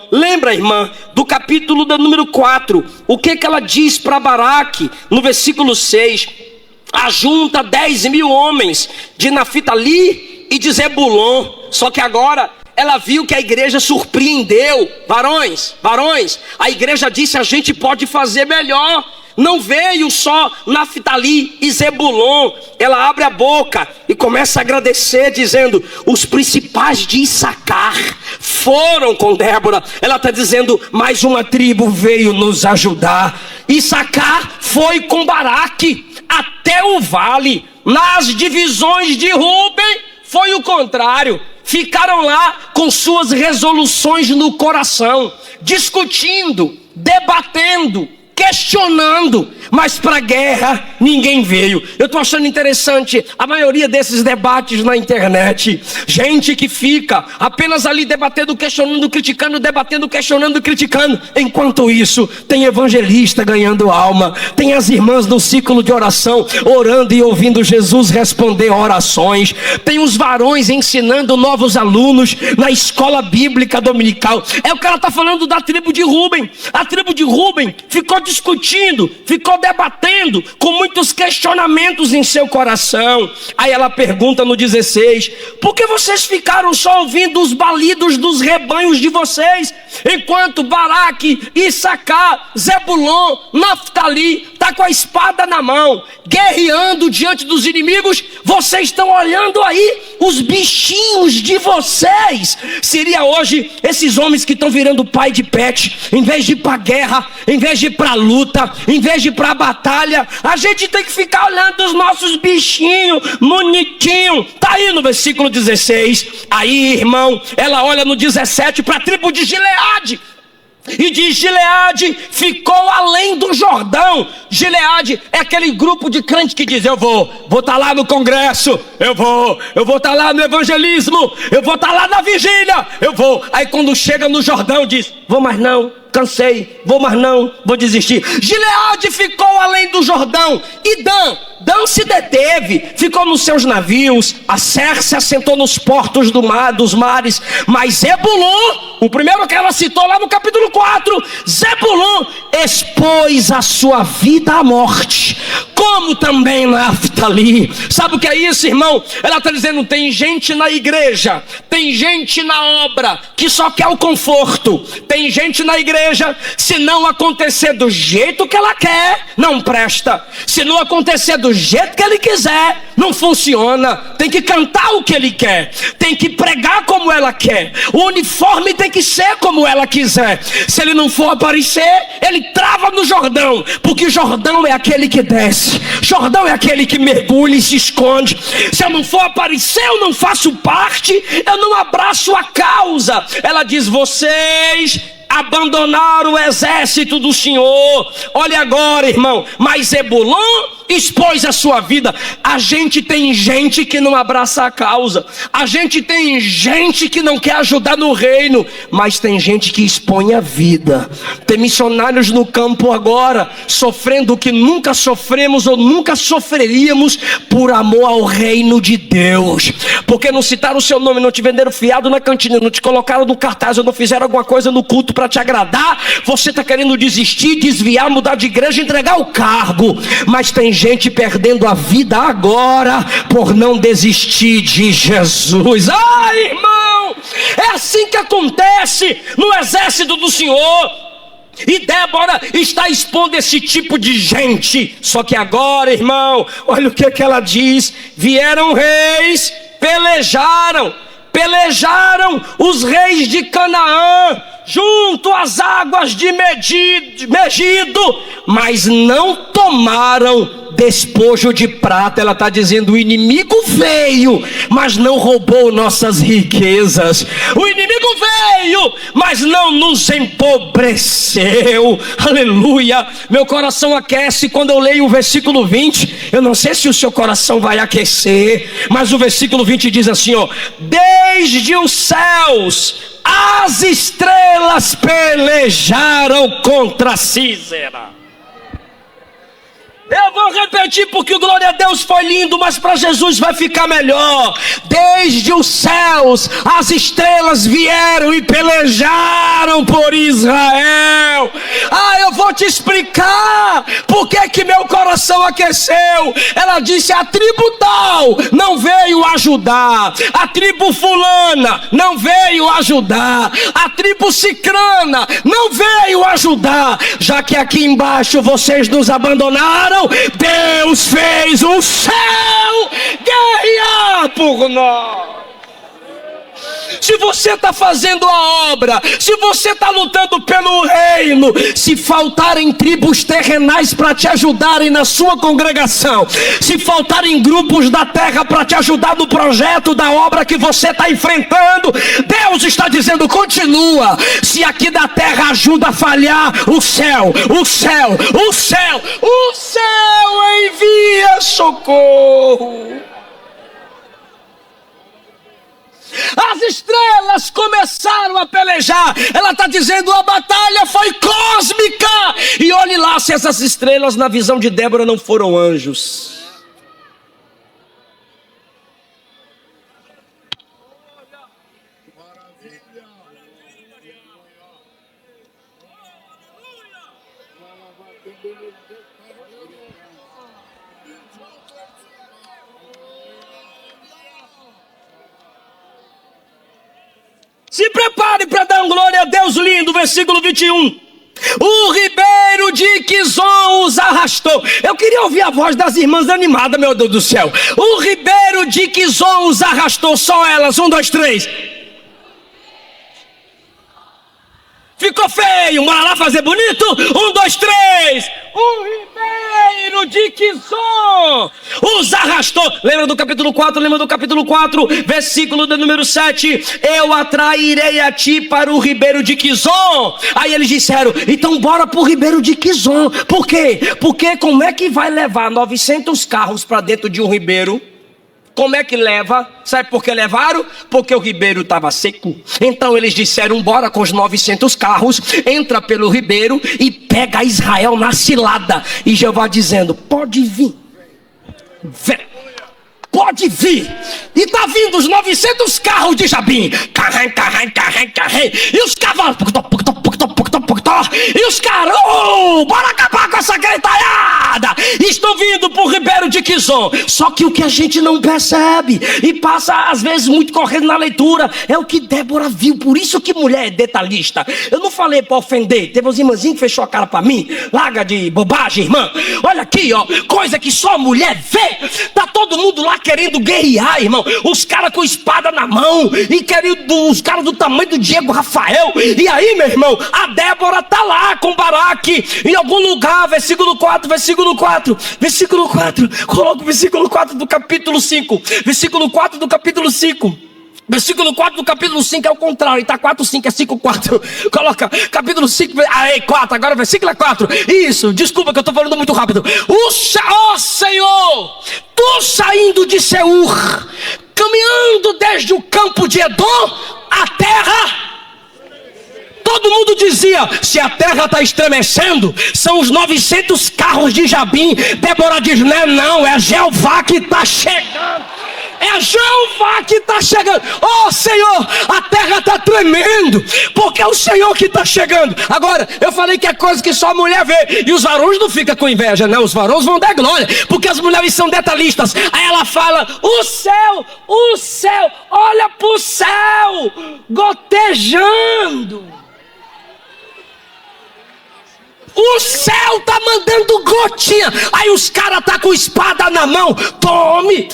irmã, do capítulo do número 4, o que ela diz para Baraque no versículo 6? Ajunta 10.000 homens de Naftali e de Zebulon. Só que agora ela viu que a igreja surpreendeu. Varões, a igreja disse: a gente pode fazer melhor. não veio só Naftali e Zebulon. Ela abre a boca e começa a agradecer, dizendo: os principais de Issacar foram com Débora. Ela está dizendo: mais uma tribo veio nos ajudar. Issacar foi com Baraque até o vale. Nas divisões de Rúben foi o contrário. Ficaram lá com suas resoluções no coração, discutindo, debatendo, questionando, mas para a guerra ninguém veio. Eu estou achando interessante a maioria desses debates na internet. Gente que fica apenas ali debatendo, questionando, criticando, debatendo, questionando, criticando. Enquanto isso, tem evangelista ganhando alma, tem as irmãs no ciclo de oração orando e ouvindo Jesus responder orações, tem os varões ensinando novos alunos na escola bíblica dominical. É o que ela está falando da tribo de Rúben. A tribo de Rúben ficou discutindo, ficou debatendo, com muitos questionamentos em seu coração. Aí ela pergunta no 16: por que vocês ficaram só ouvindo os balidos dos rebanhos de vocês, enquanto Baraque, Issacar, Zebulon, Naftali está com a espada na mão, guerreando diante dos inimigos? Vocês estão olhando aí os bichinhos de vocês. Seria hoje esses homens que estão virando pai de pet, em vez de ir para a guerra, em vez de ir para a luta, em vez de ir para a batalha, a gente tem que ficar olhando os nossos bichinhos bonitinhos. Está aí no versículo 16. Aí, irmão, ela olha no 17 para a tribo de Gileade e diz: Gileade ficou além do Jordão. Gileade é aquele grupo de crentes que diz: eu vou estar lá no congresso, eu vou estar lá no evangelismo, eu vou estar lá na vigília, eu vou. Aí quando chega no Jordão diz: vou mais não, cansei, vou mais não, vou desistir. Gileade ficou além do Jordão. E Dan se deteve, ficou nos seus navios. Aser se assentou nos portos dos mares. Mas Zebulon, o primeiro que ela citou lá no capítulo 4, Zebulon expôs a sua vida à morte, como também Naftali. Sabe o que é isso, irmão? Ela está dizendo: tem gente na igreja, tem gente na obra que só quer o conforto. Tem gente na igreja, se não acontecer do jeito que ela quer, não presta. Se não acontecer do jeito que ele quiser, não funciona. Tem que cantar o que ele quer, tem que pregar como ela quer, o uniforme tem que ser como ela quiser. Se ele não for aparecer, ele trava no Jordão, porque Jordão é aquele que desce, Jordão é aquele que mergulha e se esconde. Se eu não for aparecer, eu não faço parte, eu não abraço a causa. Ela diz: vocês abandonaram o exército do Senhor. Olha agora, irmão, mas Zebulon expôs a sua vida. A gente tem gente que não abraça a causa, a gente tem gente que não quer ajudar no reino, mas tem gente que expõe a vida. Tem missionários no campo agora sofrendo o que nunca sofremos ou nunca sofreríamos por amor ao reino de Deus. Porque não citaram o seu nome, não te venderam fiado na cantina, não te colocaram no cartaz, ou não fizeram alguma coisa no culto para te agradar. Você está querendo desistir, desviar, mudar de igreja, entregar o cargo. Mas tem gente perdendo a vida agora por não desistir de Jesus. Ai, irmão, é assim que acontece no exército do Senhor. E Débora está expondo esse tipo de gente. Só que agora, irmão, olha o que ela diz: vieram reis, pelejaram os reis de Canaã junto às águas de Megido, mas não tomaram despojo de prata. Ela está dizendo: o inimigo veio, mas não roubou nossas riquezas. O inimigo veio, mas não nos empobreceu. Aleluia. Meu coração aquece quando eu leio o versículo 20. Eu não sei se o seu coração vai aquecer, mas o versículo 20 diz assim, ó: desde os céus as estrelas pelejaram contra Sísera. Eu vou repetir porque glória a Deus foi lindo, mas para Jesus vai ficar melhor. Desde os céus as estrelas vieram e pelejaram por Israel. Eu vou te explicar por que meu coração aqueceu. Ela disse: a tribo tal não veio ajudar, a tribo fulana não veio ajudar, a tribo cicrana não veio ajudar. Já que aqui embaixo vocês nos abandonaram, Deus fez o céu guerrear por nós. Se você está fazendo a obra, se você está lutando pelo reino, se faltarem tribos terrenais para te ajudarem na sua congregação, se faltarem grupos da terra para te ajudar no projeto da obra que você está enfrentando, Deus está dizendo: continua. Se aqui da terra ajuda a falhar, o céu envia socorro. As estrelas começaram a pelejar. Ela está dizendo: a batalha foi cósmica. E olhe lá se essas estrelas, na visão de Débora, não foram anjos. Se prepare para dar glória a Deus lindo. Versículo 21. O ribeiro de Quizon os arrastou. Eu queria ouvir a voz das irmãs animadas, meu Deus do céu. O ribeiro de Quizon os arrastou. Só elas. 1, 2, 3. Ficou feio, bora lá fazer bonito? 1, 2, 3. O ribeiro de Quizon os arrastou. Lembra do capítulo 4? Lembra do capítulo 4? Versículo de número 7. Eu atrairei a ti para o ribeiro de Quizon. Aí eles disseram: então bora para o ribeiro de Quizon. Por quê? Porque como é que vai levar 900 carros para dentro de um ribeiro? Como é que leva? Sabe por que levaram? Porque o ribeiro estava seco. Então eles disseram: bora com os 900 carros, entra pelo ribeiro e pega Israel na cilada. E Jeová dizendo: pode vir, vem, pode vir. E está vindo os 900 carros de Jabim. Carrem. E os cavalos. E os caras: bora acabar com essa gritaiada. Estão vindo para o ribeiro de Quizon. Só que o que a gente não percebe e passa às vezes muito correndo na leitura é o que Débora viu. Por isso que mulher é detalhista. Eu não falei para ofender. Teve uns irmãzinhos que fechou a cara para mim. Larga de bobagem, irmã. Olha aqui, ó, coisa que só mulher vê. Tá todo mundo lá querendo guerrear, irmão. Os caras com espada na mão e querendo, os caras do tamanho do Diego Rafael. E aí, meu irmão, a Débora tá lá com Baraque em algum lugar. Versículo 4. Coloca o versículo 4 do capítulo 5. Versículo 4 do capítulo 5. Versículo 4 do capítulo 5 é o contrário. Está 4, 5, é 5, 4. Coloca capítulo 5, 4. Agora versículo é 4. Isso, desculpa que eu estou falando muito rápido. Ó Senhor, tu saindo de Seir, caminhando desde o campo de Edom, a terra. Todo mundo dizia: se a terra está estremecendo, são os 900 carros de Jabim. Débora diz: não, é Jeová que está chegando. É Jeová que está chegando. Oh Senhor, a terra está tremendo, porque é o Senhor que está chegando. Agora, eu falei que é coisa que só a mulher vê. E os varões não ficam com inveja, não. Os varões vão dar glória, porque as mulheres são detalhistas. Aí ela fala: o céu, olha para o céu, gotejando. O céu tá mandando gotinha. Aí os caras tá com espada na mão. Tome.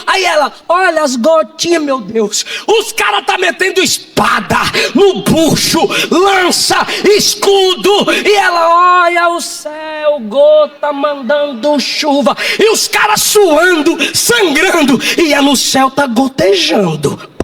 Aí ela: olha as gotinhas, meu Deus. Os caras tá metendo espada no bucho, lança, escudo. E ela: olha o céu, gota mandando chuva. E os caras suando, sangrando. E ela: o céu tá gotejando.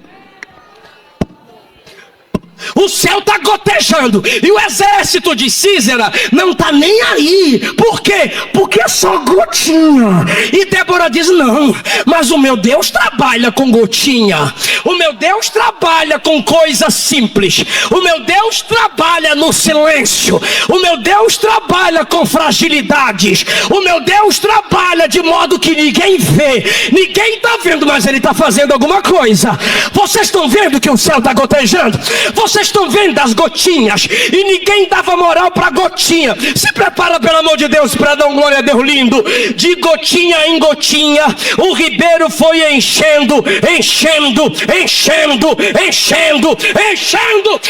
O céu está gotejando. E o exército de Sísera não está nem aí. Por quê? Porque é só gotinha. E Débora diz, não, mas o meu Deus trabalha com gotinha. O meu Deus trabalha com coisas simples. O meu Deus trabalha no silêncio. O meu Deus trabalha com fragilidades. O meu Deus trabalha de modo que ninguém vê. Ninguém está vendo, mas Ele está fazendo alguma coisa. Vocês estão vendo que o céu está gotejando? Vocês estão vendo as gotinhas? E ninguém dava moral para gotinha. Se prepara, pelo amor de Deus, para dar um glória a Deus lindo. De gotinha em gotinha, o ribeiro foi enchendo, enchendo, enchendo, enchendo, enchendo.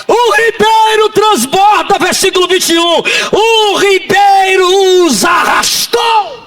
O ribeiro transborda, versículo 21. O ribeiro os arrastou.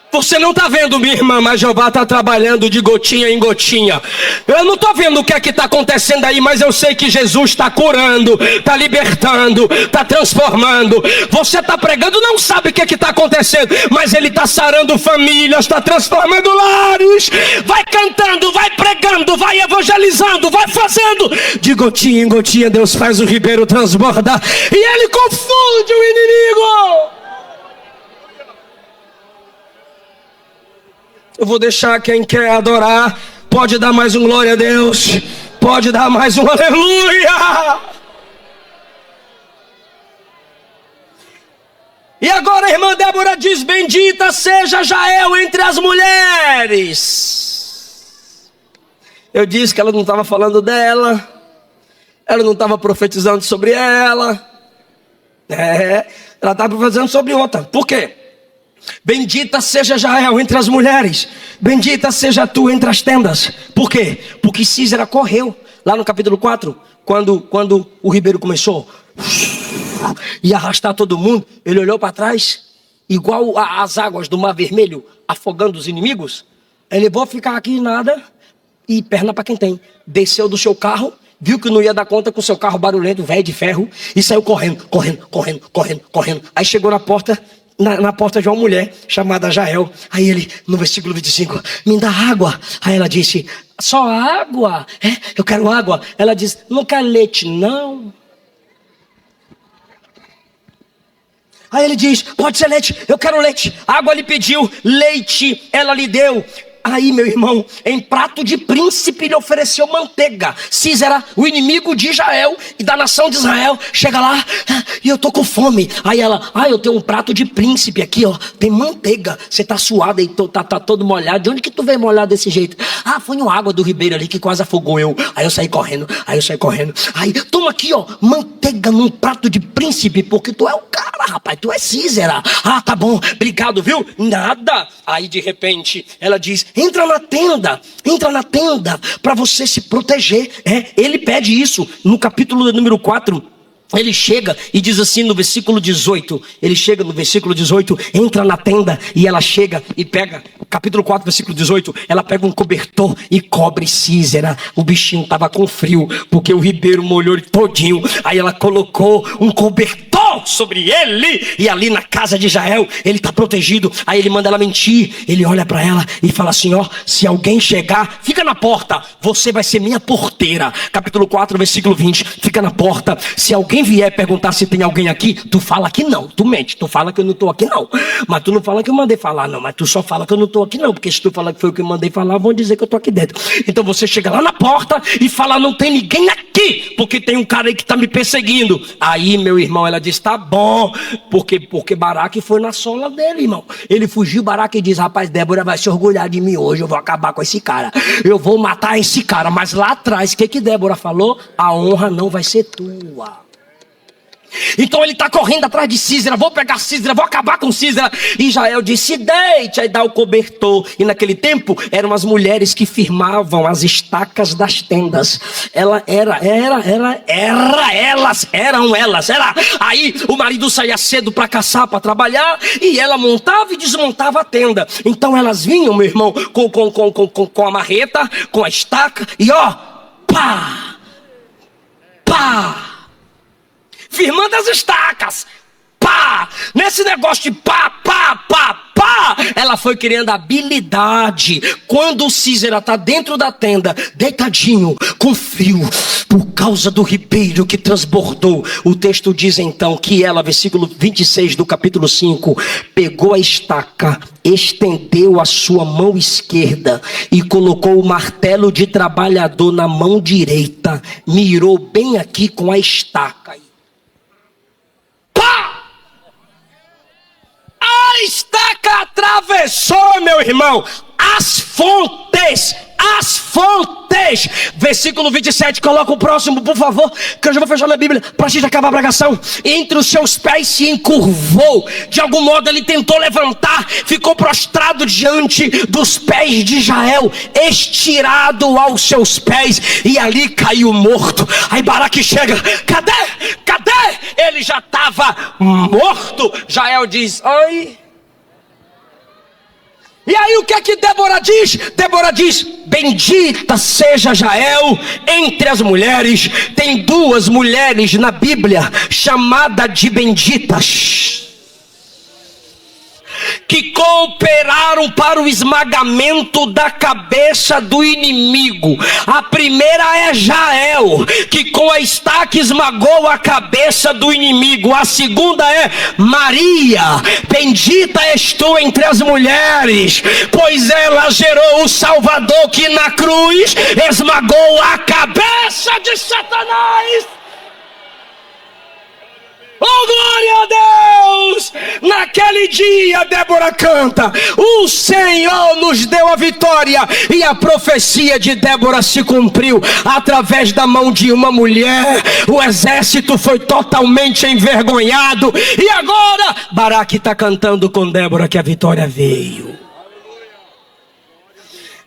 Você não está vendo, minha irmã, mas Jeová está trabalhando de gotinha em gotinha. Eu não estou vendo o que é que está acontecendo aí, mas eu sei que Jesus está curando, está libertando, está transformando. Você está pregando, não sabe o que é que está acontecendo, mas Ele está sarando famílias, está transformando lares. Vai cantando, vai pregando, vai evangelizando, vai fazendo. De gotinha em gotinha, Deus faz o ribeiro transbordar. E Ele confunde o inimigo. Eu vou deixar quem quer adorar, pode dar mais um glória a Deus, pode dar mais um aleluia. E agora a irmã Débora diz, bendita seja Jael entre as mulheres. Eu disse que ela não estava falando dela, ela não estava profetizando sobre ela, ela estava profetizando sobre outra. Por quê? Bendita seja Jael entre as mulheres, bendita seja tu entre as tendas. Por quê? Porque Sísera correu. Lá no capítulo 4, quando o ribeiro começou e arrastar todo mundo, ele olhou para trás, igual as águas do Mar Vermelho afogando os inimigos. Ele vou ficar aqui nada, e perna para quem tem. Desceu do seu carro, viu que não ia dar conta com o seu carro barulhento, velho de ferro, e saiu correndo. Aí chegou na porta, na porta de uma mulher chamada Jael. Aí ele, no versículo 25, me dá água. Aí ela disse, só água? Eu quero água. Ela disse, não quer leite não? Aí ele diz, pode ser leite, eu quero leite. Água lhe pediu, leite ela lhe deu. Aí, meu irmão, em prato de príncipe lhe ofereceu manteiga. Sísera, o inimigo de Jael e da nação de Israel, chega lá e eu tô com fome. Aí ela, eu tenho um prato de príncipe aqui, ó, tem manteiga. Você tá suado e tá todo molhado. De onde que tu veio molhado desse jeito? Foi uma água do ribeiro ali que quase afogou eu. Aí eu saí correndo. Aí, toma aqui, ó, manteiga num prato de príncipe, porque tu é o cara, rapaz, tu é Sísera. Tá bom, obrigado, viu? Nada. Aí de repente ela diz, entra na tenda para você se proteger. Ele pede isso no capítulo número 4. Ele chega e diz assim no versículo 18. Ele chega no versículo 18, entra na tenda e ela chega e pega, capítulo 4, versículo 18, ela pega um cobertor e cobre Sísera. O bichinho estava com frio, porque o ribeiro molhou ele todinho. Aí ela colocou um cobertor sobre ele, e ali na casa de Jael, ele está protegido. Aí ele manda ela mentir, ele olha para ela e fala assim, ó, se alguém chegar, fica na porta, você vai ser minha porteira. Capítulo 4, versículo 20, fica na porta. Se alguém vier perguntar se tem alguém aqui, tu fala que não, tu mente, tu fala que eu não estou aqui não, mas tu não fala que eu mandei falar não, mas tu só fala que eu não estou aqui não, porque se tu falar que foi o que eu mandei falar, vão dizer que eu estou aqui dentro. Então você chega lá na porta e fala, não tem ninguém aqui, porque tem um cara aí que está me perseguindo. Aí, meu irmão, ela diz, tá bom, porque Baraque foi na sola dele, irmão. Ele fugiu, Baraque, e diz, rapaz, Débora vai se orgulhar de mim hoje, eu vou acabar com esse cara, eu vou matar esse cara. Mas lá atrás, o que Débora falou? A honra não vai ser tua. Então ele está correndo atrás de Sísera, vou pegar Sísera, vou acabar com Sísera. E Jael disse, deite, aí dá o cobertor. E naquele tempo eram as mulheres que firmavam as estacas das tendas. Eram elas. Aí o marido saía cedo para caçar, para trabalhar, e ela montava e desmontava a tenda. Então elas vinham, meu irmão, com a marreta, com a estaca, e ó, pá, firmando as estacas, pá, nesse negócio de pá, ela foi criando habilidade. Quando o Sísera está dentro da tenda, deitadinho, com frio, por causa do ribeiro que transbordou, o texto diz então que ela, versículo 26 do capítulo 5, pegou a estaca, estendeu a sua mão esquerda e colocou o martelo de trabalhador na mão direita, mirou bem aqui com a estaca. A estaca atravessou, meu irmão, as fontes. Versículo 27, coloca o próximo, por favor, que eu já vou fechar minha Bíblia para a gente acabar a pregação. Entre os seus pés se encurvou, de algum modo ele tentou levantar, ficou prostrado diante dos pés de Jael, estirado aos seus pés, e ali caiu morto. Aí Baraque chega, cadê? Ele já estava morto. Jael diz, oi. E aí o que é que Débora diz? Débora diz, bendita seja Jael entre as mulheres. Tem duas mulheres na Bíblia chamadas de benditas, que cooperaram para o esmagamento da cabeça do inimigo. A primeira é Jael, que com a estaca esmagou a cabeça do inimigo. A segunda é Maria, bendita és tu entre as mulheres, pois ela gerou o Salvador, que na cruz esmagou a cabeça de Satanás. Oh, glória a Deus! Naquele dia, Débora canta, o Senhor nos deu a vitória, e a profecia de Débora se cumpriu. Através da mão de uma mulher, o exército foi totalmente envergonhado. E agora, Baraque está cantando com Débora que a vitória veio.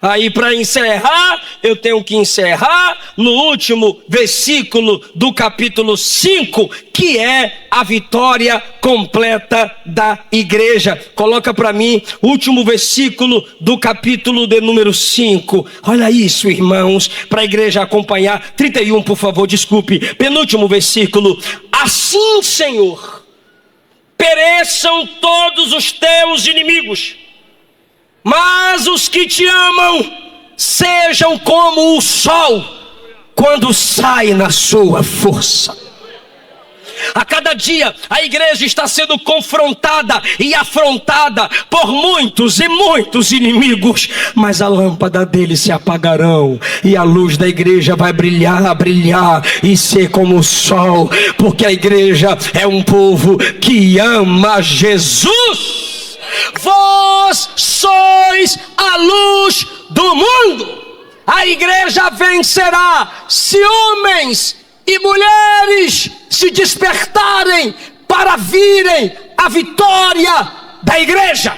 Aí, para encerrar, eu tenho que encerrar no último versículo do capítulo 5, que é a vitória completa da igreja. Coloca para mim o último versículo do capítulo de número 5. Olha isso, irmãos, para a igreja acompanhar. 31, por favor, desculpe. Penúltimo versículo. Assim, Senhor, pereçam todos os teus inimigos, mas os que te amam sejam como o sol quando sai na sua força. A cada dia a igreja está sendo confrontada e afrontada por muitos e muitos inimigos, mas a lâmpada deles se apagarão e a luz da igreja vai brilhar e ser como o sol, porque a igreja é um povo que ama Jesus. Vós sois a luz do mundo. A igreja vencerá se homens e mulheres se despertarem para virem a vitória da igreja.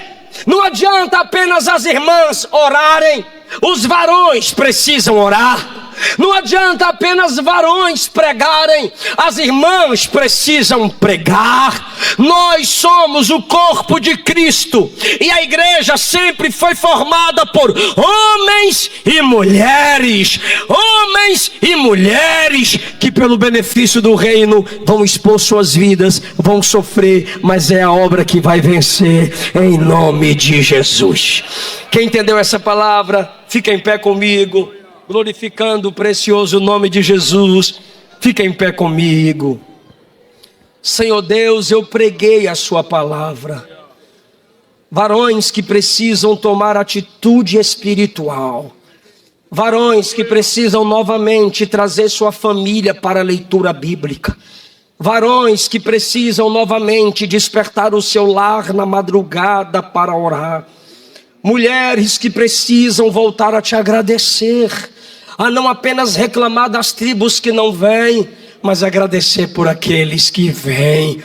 Não adianta apenas as irmãs orarem, os varões precisam orar. Não adianta apenas varões pregarem, as irmãs precisam pregar. Nós somos o corpo de Cristo, e a igreja sempre foi formada por homens e mulheres que pelo benefício do reino vão expor suas vidas, vão sofrer, mas é a obra que vai vencer em nome de Jesus. Quem entendeu essa palavra, fica em pé comigo, glorificando o precioso nome de Jesus. Fica em pé comigo. Senhor Deus, eu preguei a sua palavra. Varões que precisam tomar atitude espiritual. Varões que precisam novamente trazer sua família para a leitura bíblica. Varões que precisam novamente despertar o seu lar na madrugada para orar. Mulheres que precisam voltar a te agradecer, a não apenas reclamar das tribos que não vêm, mas agradecer por aqueles que vêm.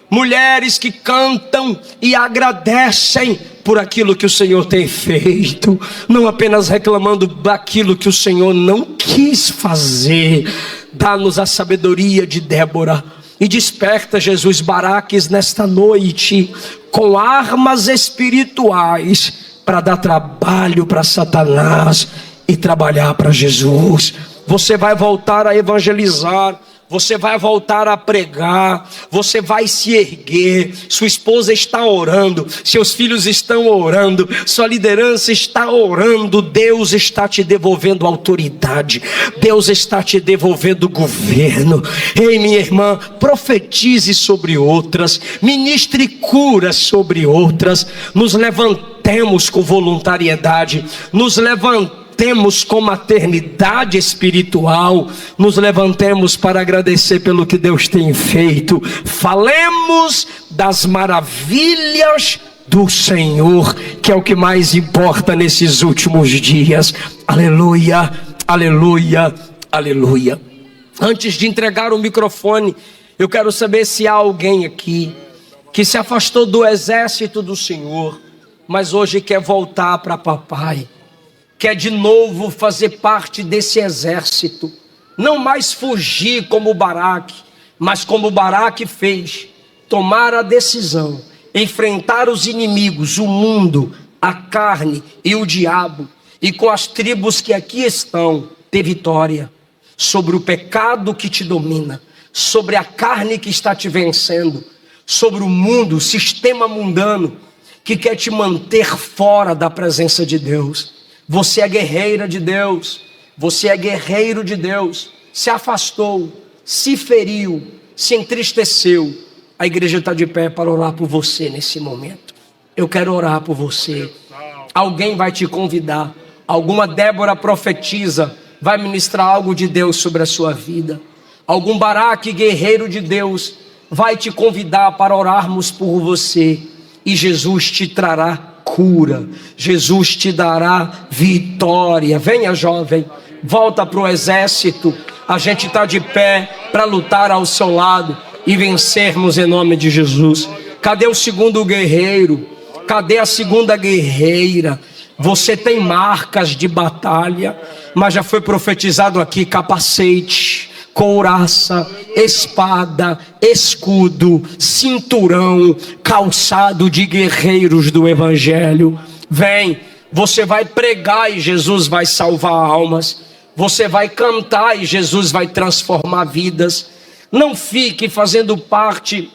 Mulheres que cantam e agradecem por aquilo que o Senhor tem feito, não apenas reclamando daquilo que o Senhor não quis fazer. Dá-nos a sabedoria de Débora e desperta, Jesus, Baraques nesta noite com armas espirituais para dar trabalho para Satanás e trabalhar para Jesus. Você vai voltar a evangelizar, você vai voltar a pregar, você vai se erguer. Sua esposa está orando, seus filhos estão orando, sua liderança está orando. Deus está te devolvendo autoridade, Deus está te devolvendo governo. Ei, minha irmã, profetize sobre outras, ministre cura sobre outras. Nos levantemos com voluntariedade, nos levantemos com maternidade espiritual, nos levantemos para agradecer pelo que Deus tem feito. Falemos das maravilhas do Senhor, que é o que mais importa nesses últimos dias. Aleluia, aleluia, aleluia. Antes de entregar o microfone, eu quero saber se há alguém aqui que se afastou do exército do Senhor, mas hoje quer voltar para papai, quer de novo fazer parte desse exército, não mais fugir como Baraque, mas como Baraque fez, tomar a decisão, enfrentar os inimigos, o mundo, a carne e o diabo, e com as tribos que aqui estão, ter vitória sobre o pecado que te domina, sobre a carne que está te vencendo, sobre o mundo, o sistema mundano que quer te manter fora da presença de Deus. Você é guerreira de Deus, você é guerreiro de Deus. Se afastou, se feriu, se entristeceu. A igreja está de pé para orar por você nesse momento. Eu quero orar por você. Alguém vai te convidar, alguma Débora profetiza vai ministrar algo de Deus sobre a sua vida. Algum Baraque guerreiro de Deus vai te convidar para orarmos por você, e Jesus te trará cura, Jesus te dará vitória. Venha, jovem, volta para o exército. A gente está de pé para lutar ao seu lado e vencermos em nome de Jesus. Cadê o segundo guerreiro? Cadê a segunda guerreira? Você tem marcas de batalha, mas já foi profetizado aqui: capacete, couraça, espada, escudo, cinturão, calçado de guerreiros do evangelho. Vem, você vai pregar e Jesus vai salvar almas. Você vai cantar e Jesus vai transformar vidas. Não fique fazendo parte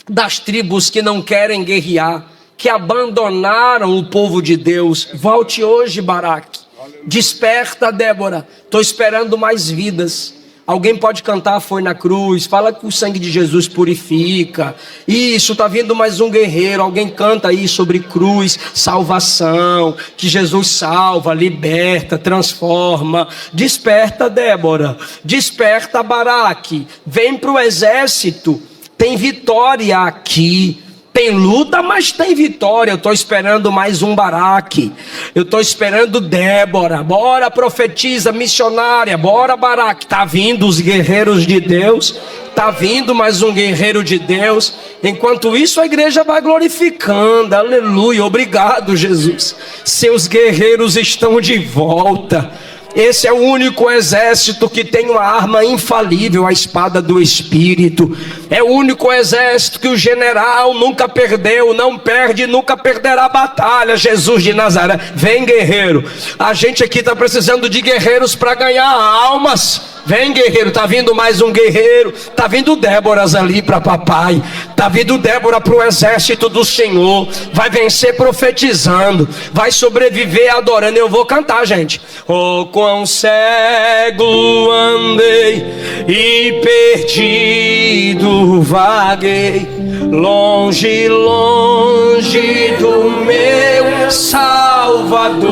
das tribos que não querem guerrear, que abandonaram o povo de Deus. Volte hoje, Baraque. Desperta, Débora. Estou esperando mais vidas. Alguém pode cantar Foi na Cruz, fala que o sangue de Jesus purifica. Isso, está vindo mais um guerreiro. Alguém canta aí sobre cruz, salvação, que Jesus salva, liberta, transforma. Desperta, Débora. Desperta, Baraque. Vem para o exército. Tem vitória aqui. Tem luta, mas tem vitória. Eu estou esperando mais um Baraque. Eu estou esperando Débora. Bora, profetiza, missionária. Bora, Baraque. Está vindo os guerreiros de Deus. Está vindo mais um guerreiro de Deus. Enquanto isso, a igreja vai glorificando. Aleluia. Obrigado, Jesus. Seus guerreiros estão de volta. Esse é o único exército que tem uma arma infalível, a espada do Espírito. É o único exército que o general nunca perdeu, não perde, nunca perderá a batalha. Jesus de Nazaré. Vem, guerreiro. A gente aqui está precisando de guerreiros para ganhar almas. Vem, guerreiro. Está vindo mais um guerreiro. Está vindo Déboras ali para papai. Está vindo Débora para o exército do Senhor. Vai vencer profetizando. Vai sobreviver adorando. Eu vou cantar, gente. Oh, quão cego andei e perdido vaguei, longe, longe do meu Salvador.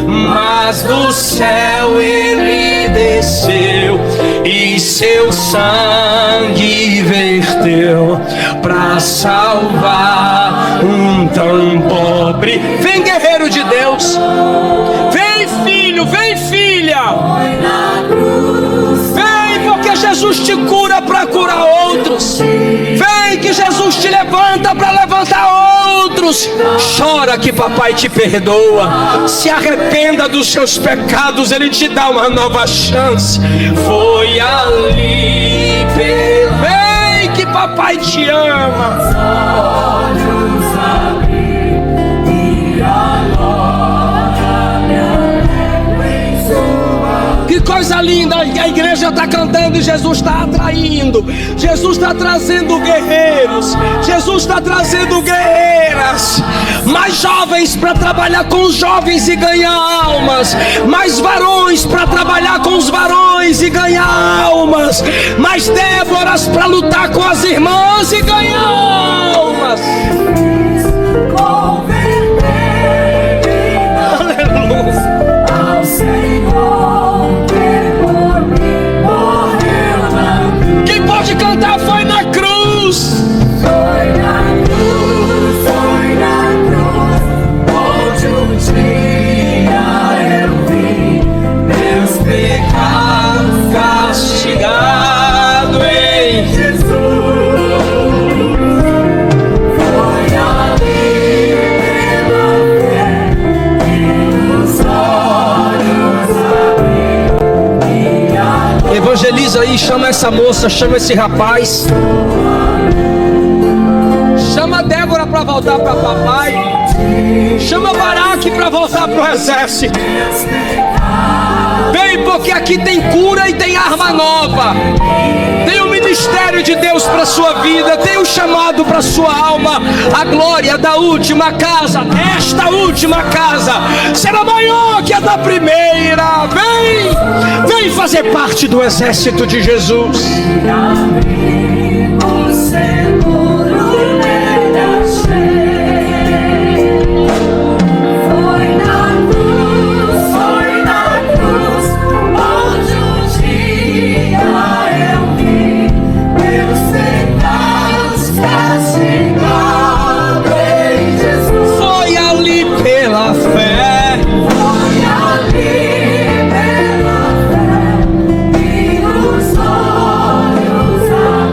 Mas do céu ele desceu e seu sangue verteu para salvar um tão pobre. Vem, guerreiro de Deus. Vem, filho, vem, filha. Foi na cruz Jesus te cura para curar outros. Vem que Jesus te levanta para levantar outros. Chora que papai te perdoa. Se arrependa dos seus pecados, ele te dá uma nova chance. Foi ali. Vem que papai te ama. Que coisa linda, a igreja está cantando e Jesus está atraindo. Jesus está trazendo guerreiros. Jesus está trazendo guerreiras. Mais jovens para trabalhar com os jovens e ganhar almas. Mais varões para trabalhar com os varões e ganhar almas. Mais Déboras para lutar com as irmãs e ganhar almas. Aleluia. Quem pode cantar foi na cruz. Foi na cruz, onde um dia eu vi meus pecados Castigado em Jesus. Foi ali pela fé que os olhos abri. Evangeliza aí, chama essa moça, chama esse rapaz. Chama Débora para voltar para papai. Chama Baraque para voltar para o exército. Vem, porque aqui tem cura e tem arma nova. Tem o ministério de Deus para sua vida. Tem o chamado para sua alma. A glória da última casa, esta última casa, será maior que a da primeira. Vem fazer parte do exército de Jesus.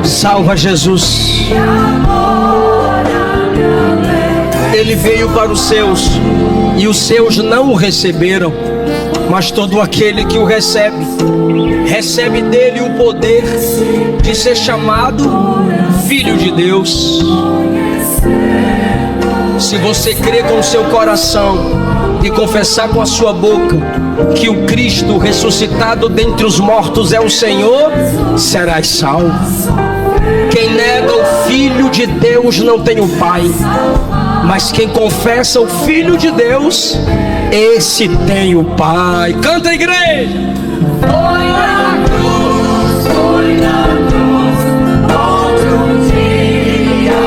Salva Jesus. Ele veio para os seus e os seus não o receberam, mas todo aquele que o recebe, recebe dele o poder de ser chamado filho de Deus. Se você crer com o seu coração e confessar com a sua boca que o Cristo ressuscitado dentre os mortos é o Senhor, serás salvo. Quem nega o Filho de Deus não tem o Pai, mas quem confessa o Filho de Deus, esse tem o Pai. Canta, igreja! Foi na cruz, onde um dia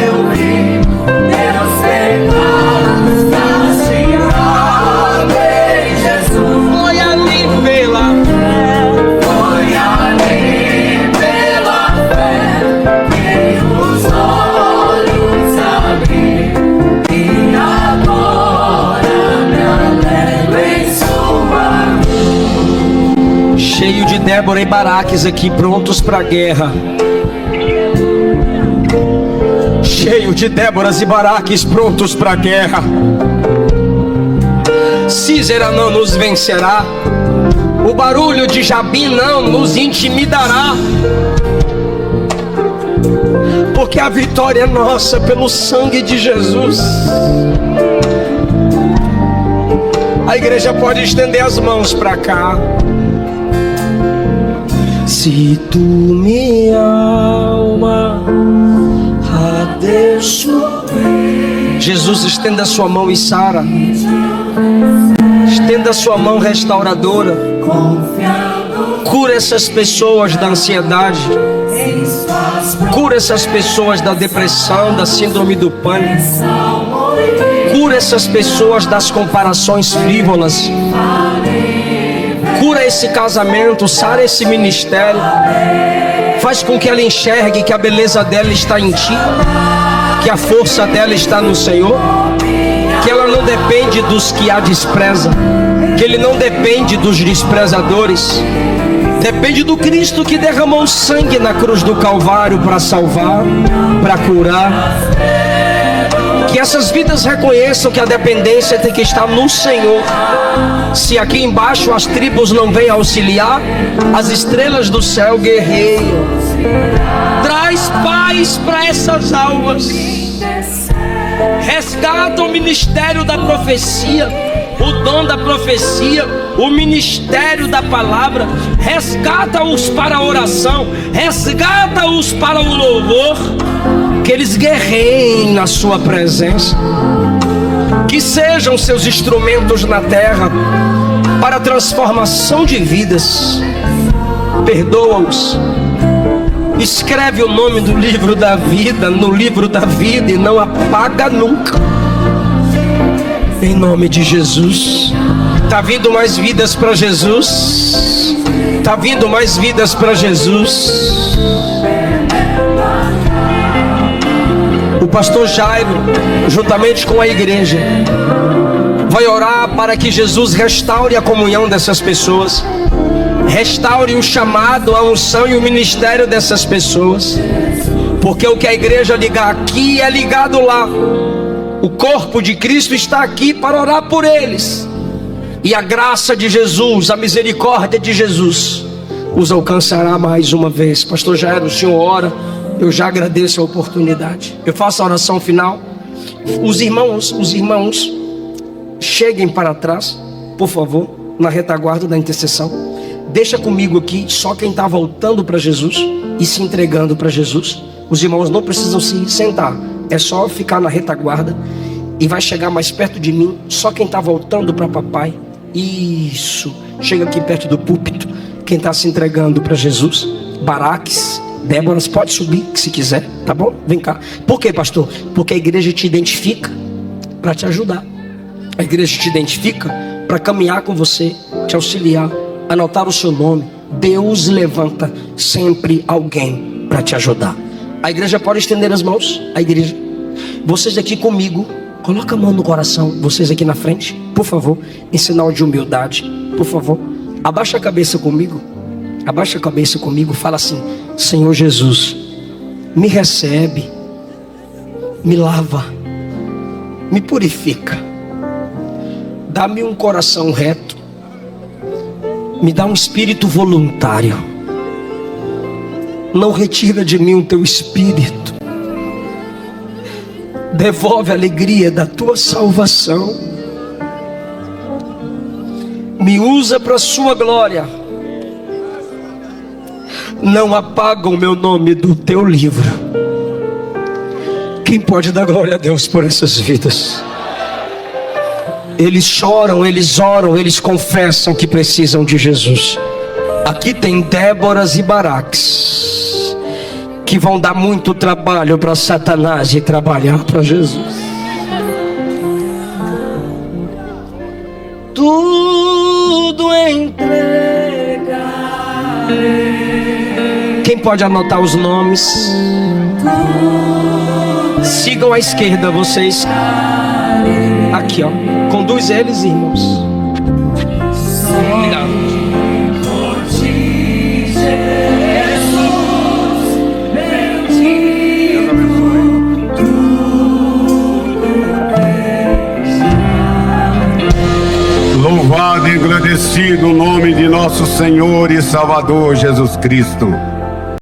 eu vi meus pecados castigados em Jesus. Foi ali pela fé. Foi ali pela fé que os olhos abri e agora me alegro em sua. Cheio de Débora e Baraques aqui prontos para a guerra. Cheio de Déboras e Baraques prontos para a guerra. Císera não nos vencerá. O barulho de Jabim não nos intimidará. Porque a vitória é nossa pelo sangue de Jesus. A igreja pode estender as mãos para cá. Se tu minha alma a Deus, Jesus, estenda a sua mão e sara. Estenda a sua mão restauradora. Cura essas pessoas da ansiedade. Cura essas pessoas da depressão, da síndrome do pânico. Cura essas pessoas das comparações frívolas. Cura esse casamento, sara esse ministério. Faz com que ela enxergue que a beleza dela está em ti, que a força dela está no Senhor, que ela não depende dos que a desprezam, que ele não depende dos desprezadores. Depende do Cristo que derramou sangue na cruz do Calvário para salvar, para curar. Que essas vidas reconheçam que a dependência tem que estar no Senhor. Se aqui embaixo as tribos não vêm auxiliar, as estrelas do céu guerreiam. Traz paz para essas almas. Resgata o ministério da profecia, o dom da profecia, o ministério da palavra. Resgata-os para a oração, resgata-os para o louvor. Que eles guerreiem na sua presença, que sejam seus instrumentos na terra para a transformação de vidas. Perdoa-os, escreve o nome do livro da vida no livro da vida e não apaga nunca. Em nome de Jesus. Tá vindo mais vidas para Jesus. Tá vindo mais vidas para Jesus. O pastor Jairo, juntamente com a igreja, vai orar para que Jesus restaure a comunhão dessas pessoas, restaure o chamado, a unção e o ministério dessas pessoas, porque o que a igreja ligar aqui é ligado lá. O corpo de Cristo está aqui para orar por eles, e a graça de Jesus, a misericórdia de Jesus os alcançará mais uma vez. Pastor Jairo, o senhor ora. Eu já agradeço a oportunidade. Eu faço a oração final. Os irmãos, cheguem para trás, por favor, na retaguarda da intercessão. Deixa comigo aqui só quem está voltando para Jesus e se entregando para Jesus. Os irmãos não precisam se sentar, é só ficar na retaguarda. E vai chegar mais perto de mim só quem está voltando para papai. Isso, chega aqui perto do púlpito quem está se entregando para Jesus. Baraques, Déboras, pode subir se quiser, tá bom? Vem cá. Por quê, pastor? Porque a igreja te identifica para te ajudar. A igreja te identifica para caminhar com você, te auxiliar, anotar o seu nome. Deus levanta sempre alguém para te ajudar. A igreja pode estender as mãos. A igreja. Vocês aqui comigo, coloca a mão no coração. Vocês aqui na frente, por favor, em sinal de humildade. Por favor, abaixa a cabeça comigo. Abaixa a cabeça comigo. Fala assim: Senhor Jesus, me recebe, me lava, me purifica, dá-me um coração reto, me dá um espírito voluntário, não retira de mim o teu espírito, devolve a alegria da tua salvação, me usa para a sua glória. Não apaga o meu nome do teu livro. Quem pode dar glória a Deus por essas vidas? Eles choram, eles oram, eles confessam que precisam de Jesus. Aqui tem Déboras e Baraques que vão dar muito trabalho para Satanás e trabalhar para Jesus. Tudo entrega. Quem pode anotar os nomes? Sigam à esquerda, vocês. Aqui, ó. Conduz eles, irmãos. Obrigado. Louvado e agradecido o nome de nosso Senhor e Salvador Jesus Cristo.